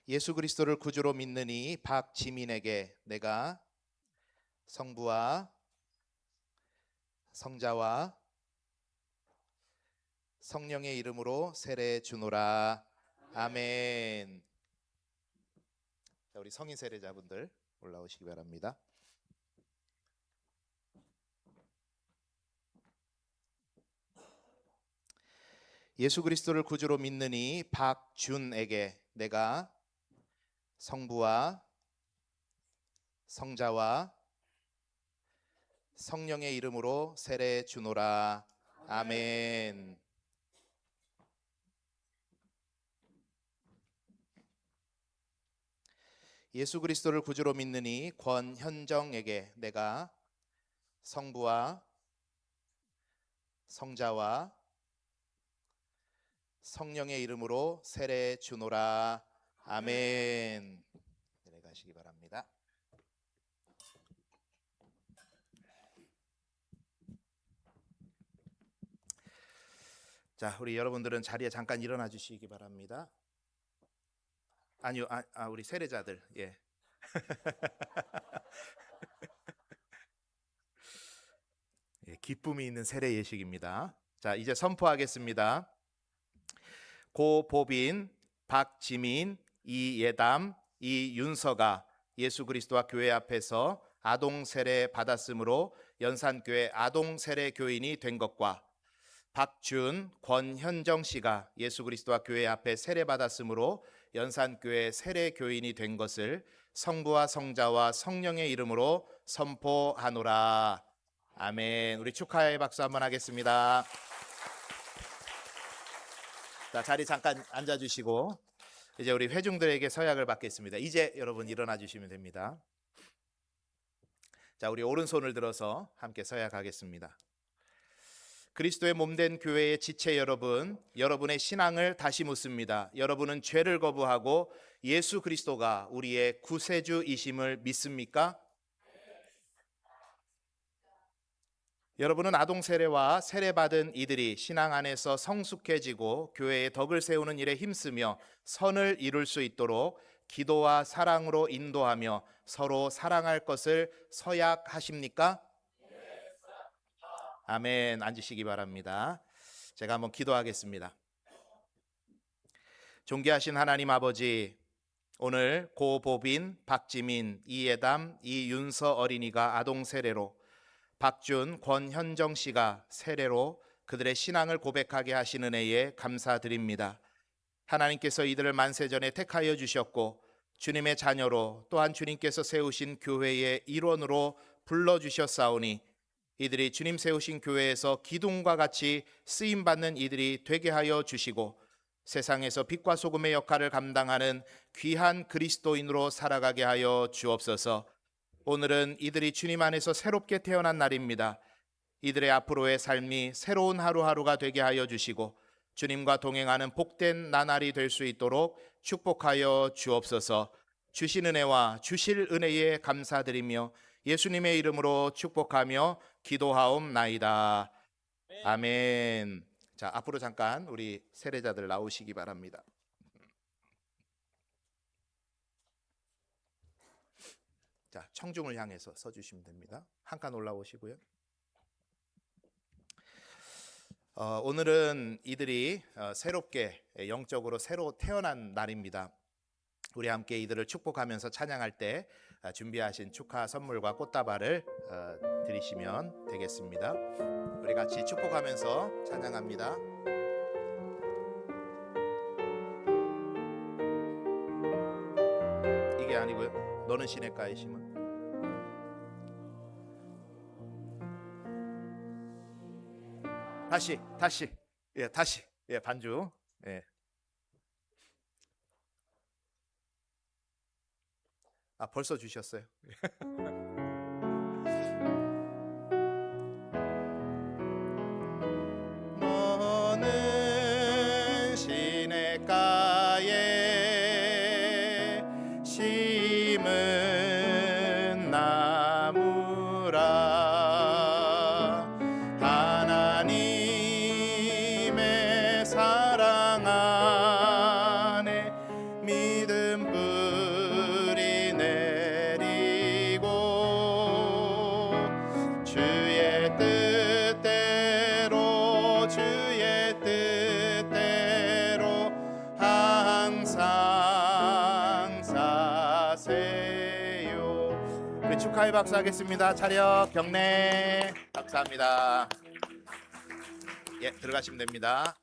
예수 그리스도를 구주로 믿느니 박지민에게 내가 성부와 성자와 성령의 이름으로 세례 주노라. 아멘. 자, 우리 성인 세례자분들 올라오시기 바랍니다. 예수 그리스도를 구주로 믿느니 박준에게 내가 성부와 성자와 성령의 이름으로 세례 주노라. 아멘. 예수 그리스도를 구주로 믿느니 권현정에게 내가 성부와 성자와 성령의 이름으로 세례 주노라. 아멘. 내려가시기 바랍니다. 자, 우리 여러분들은 자리에 잠깐 일어나 주시기 바랍니다. 아니요, 우리 세례자들, 예. 예, 기쁨이 있는 세례 예식입니다. 자, 이제 선포하겠습니다. 고보빈, 박지민, 이예담, 이윤서가 예수 그리스도와 교회 앞에서 아동 세례 받았으므로 연산교회 아동 세례 교인이 된 것과 박준, 권현정 씨가 예수 그리스도와 교회 앞에 세례 받았으므로 연산교회 세례 교인이 된 것을 성부와 성자와 성령의 이름으로 선포하노라. 아멘. 우리 축하의 박수 한번 하겠습니다. 자, 자리 잠깐 앉아 주시고 이제 우리 회중들에게 서약을 받겠습니다. 이제 여러분 일어나 주시면 됩니다. 자, 우리 오른손을 들어서 함께 서약하겠습니다. 그리스도의 몸된 교회의 지체 여러분, 여러분의 신앙을 다시 묻습니다. 여러분은 죄를 거부하고 예수 그리스도가 우리의 구세주이심을 믿습니까? 여러분은 아동 세례와 세례받은 이들이 신앙 안에서 성숙해지고 교회의 덕을 세우는 일에 힘쓰며 선을 이룰 수 있도록 기도와 사랑으로 인도하며 서로 사랑할 것을 서약하십니까? 아멘. 앉으시기 바랍니다. 제가 한번 기도하겠습니다. 존귀하신 하나님 아버지, 오늘 고보빈, 박지민, 이예담, 이윤서 어린이가 아동 세례로, 박준, 권현정 씨가 세례로 그들의 신앙을 고백하게 하신 은혜에 감사드립니다. 하나님께서 이들을 만세전에 택하여 주셨고 주님의 자녀로 또한 주님께서 세우신 교회의 일원으로 불러주셨사오니 이들이 주님 세우신 교회에서 기둥과 같이 쓰임받는 이들이 되게 하여 주시고 세상에서 빛과 소금의 역할을 감당하는 귀한 그리스도인으로 살아가게 하여 주옵소서. 오늘은 이들이 주님 안에서 새롭게 태어난 날입니다. 이들의 앞으로의 삶이 새로운 하루하루가 되게 하여 주시고 주님과 동행하는 복된 나날이 될 수 있도록 축복하여 주옵소서. 주신 은혜와 주실 은혜에 감사드리며 예수님의 이름으로 축복하며 기도하옵나이다. 아멘. 자, 앞으로 잠깐 우리 세례자들 나오시기 바랍니다. 자, 청중을 향해서 서주시면 됩니다. 한 칸 올라오시고요. 오늘은 이들이 새롭게 영적으로 새로 태어난 날입니다. 우리 함께 이들을 축복하면서 찬양할 때 준비하신 축하 선물과 꽃다발을 드리시면 되겠습니다. 우리 같이 축복하면서 찬양합니다. 이게 아니고요. 너는 시냇가에 심은 다시 다시 반주. 예. 아, 벌써 주셨어요. 너는 시냇가에 심은 나무라 하나님의 사랑 안에 믿음 뿌리 내리고 주의 뜻대로 항상 사세요. 우리 축하의 박수 하겠습니다. 차렷 경례. 감사합니다. 예, 들어가시면 됩니다.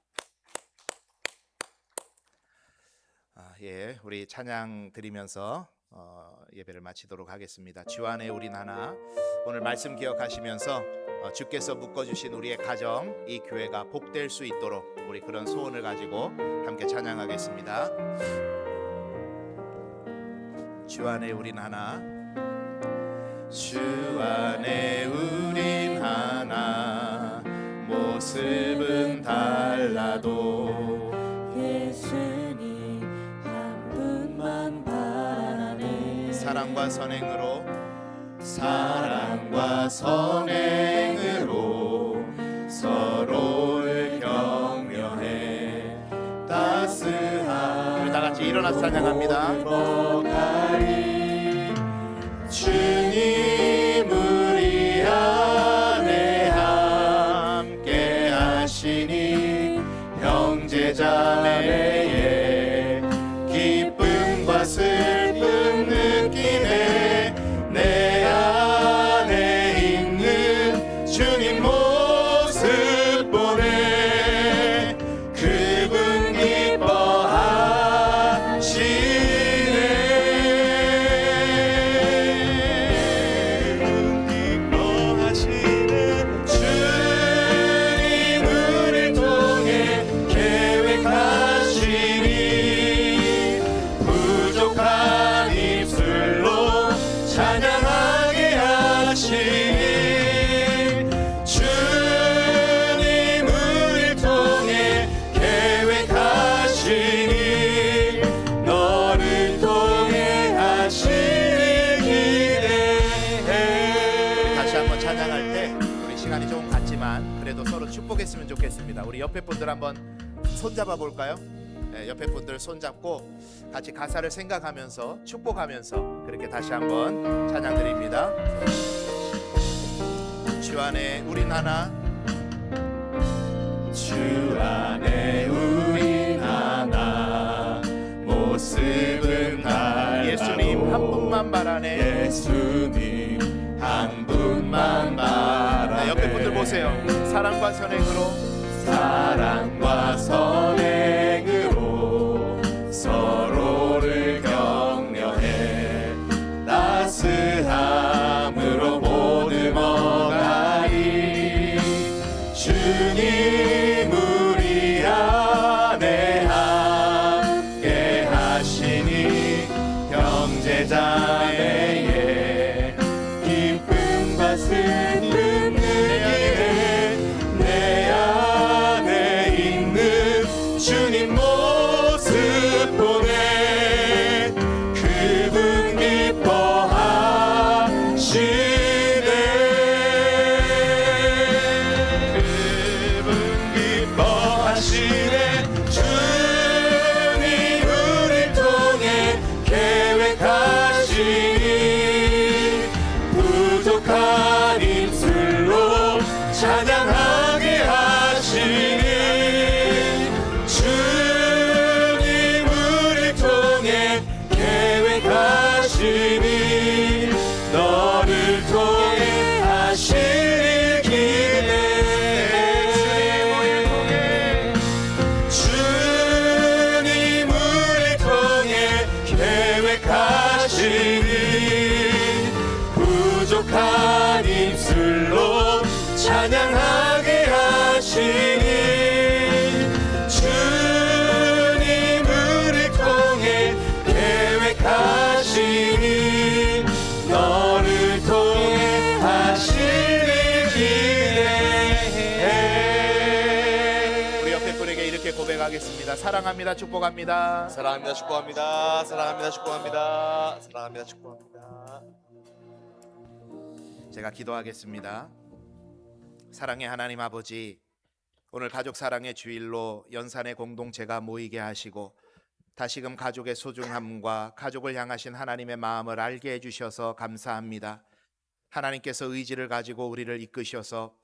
예, 우리 찬양 드리면서 예배를 마치도록 하겠습니다. 주 안에 우린 하나. 오늘 말씀 기억하시면서 주께서 묶어주신 우리의 가정, 이 교회가 복될 수 있도록 우리 그런 소원을 가지고 함께 찬양하겠습니다. 주 안에 우린 하나. 주 안에 우린 하나. 모습은 달라도 예수님 한 분만 바라네. 사랑과 선행으로 서로를 격려해 따스한 우리 다 같이 일어나서 찬양합니다. 주님 우리 안에 함께 하시니 형제자매의 기쁨과 슬픔 느끼네. 내 안에 있는 주님 모습 보네. 그분 기뻐하시네. 주님 우리를 통해 계획하시니 부족한 입술로 찬양하게 하시니. 주님 우리를 통해 계획하시니 너를 통해 하시니 기대해. 다시 한번 찬양할 때 우리 시간이 조금 갔지만 그래도 서로 축복했으면 좋겠습니다. 우리 옆에 분들 한번 손잡아 볼까요? 네, 옆에 분들 손잡고 같이 가사를 생각하면서 축복하면서 그렇게 다시 한번 찬양 드립니다. 주 안에 우린 하나. 주 안에 우린 하나. 모습은 달라도 예수님 한 분만 바라네. 예수님 한 분만 바라네. 네, 옆에 분들 보세요. 사랑과 선행으로 서로를 격려해 따스함으로 보듬어가리. 주님 우리 안에 함께 하시니 형제자매의 기쁨과 슬픔 느끼네. 내 안에 있는 주님 만족한 입술로 찬양하게 하시니 주님 우리 통해 계획하시니 너를 통해 하실 일 기대해. 우리 옆에 분에게 이렇게 고백하겠습니다. 사랑합니다. 축복합니다. 사랑합니다. 축복합니다. 사랑합니다. 축복합니다. 사랑합니다. 축복합니다. 제가 기도하겠습니다. 사랑의 하나님 아버지, 오늘 가족 사랑의 주일로 연산의 공동체가 모이게 하시고 다시금 가족의 소중함과 가족을 향하신 하나님의 마음을 알게 해주셔서 감사합니다. 하나님께서 의지를 가지고 우리를 이끄셔서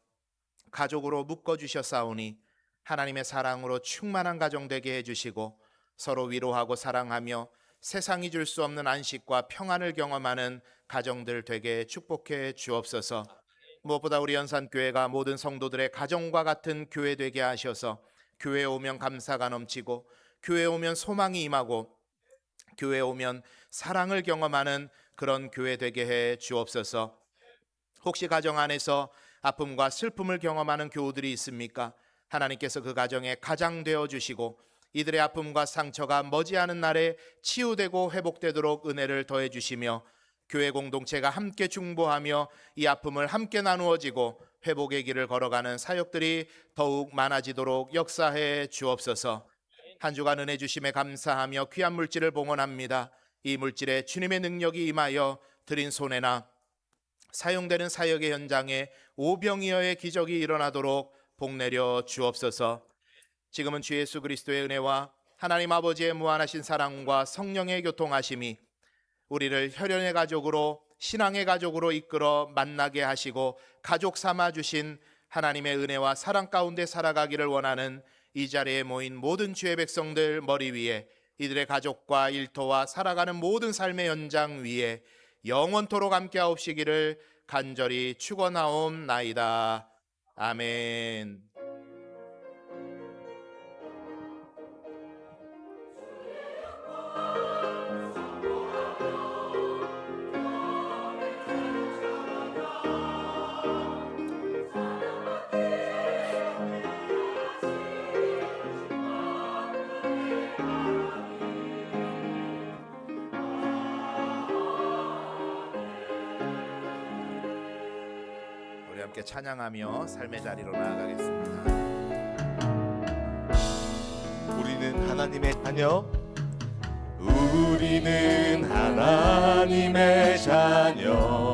가족으로 묶어주셨사오니 하나님의 사랑으로 충만한 가정 되게 해주시고 서로 위로하고 사랑하며 세상이 줄 수 없는 안식과 평안을 경험하는 가정들 되게 축복해 주옵소서. 무엇보다 우리 연산교회가 모든 성도들의 가정과 같은 교회 되게 하셔서 교회에 오면 감사가 넘치고 교회에 오면 소망이 임하고 교회에 오면 사랑을 경험하는 그런 교회 되게 해 주옵소서. 혹시 가정 안에서 아픔과 슬픔을 경험하는 교우들이 있습니까? 하나님께서 그 가정에 가장 되어 주시고 이들의 아픔과 상처가 머지않은 날에 치유되고 회복되도록 은혜를 더해 주시며 교회 공동체가 함께 중보하며 이 아픔을 함께 나누어지고 회복의 길을 걸어가는 사역들이 더욱 많아지도록 역사해 주옵소서. 한 주간 은혜 주심에 감사하며 귀한 물질을 봉헌합니다. 이 물질에 주님의 능력이 임하여 드린 손에나 사용되는 사역의 현장에 오병이어의 기적이 일어나도록 복내려 주옵소서. 지금은 주 예수 그리스도의 은혜와 하나님 아버지의 무한하신 사랑과 성령의 교통하심이 우리를 혈연의 가족으로 신앙의 가족으로 이끌어 만나게 하시고 가족 삼아 주신 하나님의 은혜와 사랑 가운데 살아가기를 원하는 이 자리에 모인 모든 주의 백성들 머리 위에 이들의 가족과 일터와 살아가는 모든 삶의 현장 위에 영원토록 함께하옵시기를 간절히 축원하옵나이다. 아멘. 우리 함께 찬양하며 삶의 자리로 나아가겠습니다. 우리는 하나님의 자녀, 우리는 하나님의 자녀.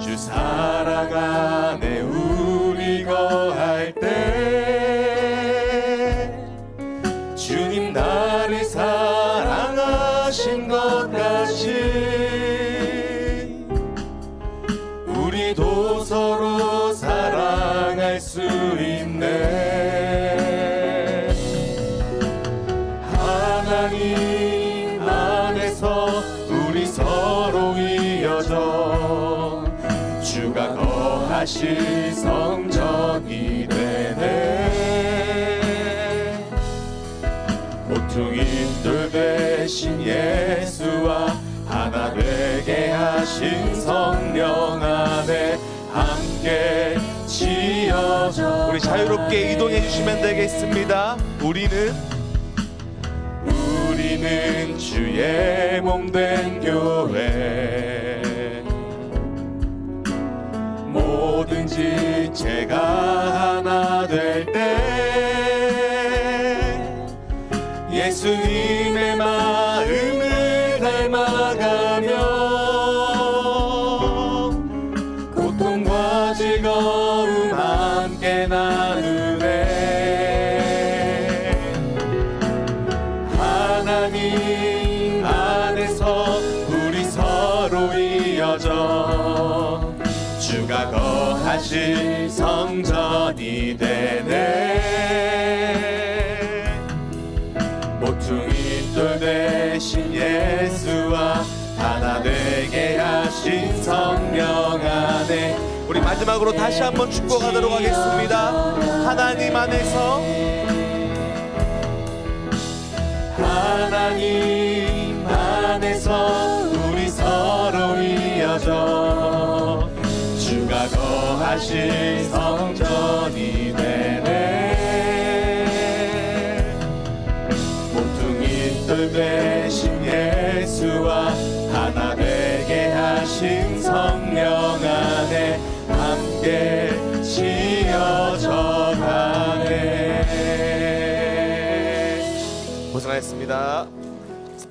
주 사랑 안에 우리 거할 때 주님 나를 사랑하신 것 같이 우리도 서로 사랑할 수 있네. 하나님 안에서 우리 서로 이어져 주가 거하실 성전이 되네. 모퉁이돌 대신 예수와 하나 되게 하신 성령 안에 함께 지어져. 우리 자유롭게 이동해 주시면 되겠습니다. 우리는 주의 몸 된 교회. 뭐든지 제가 하나 될 때 예수님의 마음을 닮아가며 고통과 즐거움 함께 나누네. 하나님 안에서 우리 서로 이어져 주가 거하실 성전이 되네. 모퉁이돌 대신 예수와 하나 되게 하신 성령 안에. 우리 마지막으로 다시 한번 축복하도록 하겠습니다. 하나님 안에서 우리 서로 하신 성전이 되네. 몸뚱이 뜰 대신 예수와 하나 되게 하신 성령 안에 함께 지어져 가네. 고생하셨습니다.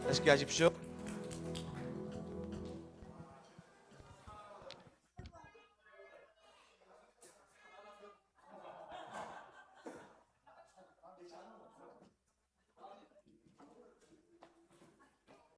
맛있게 하십시오.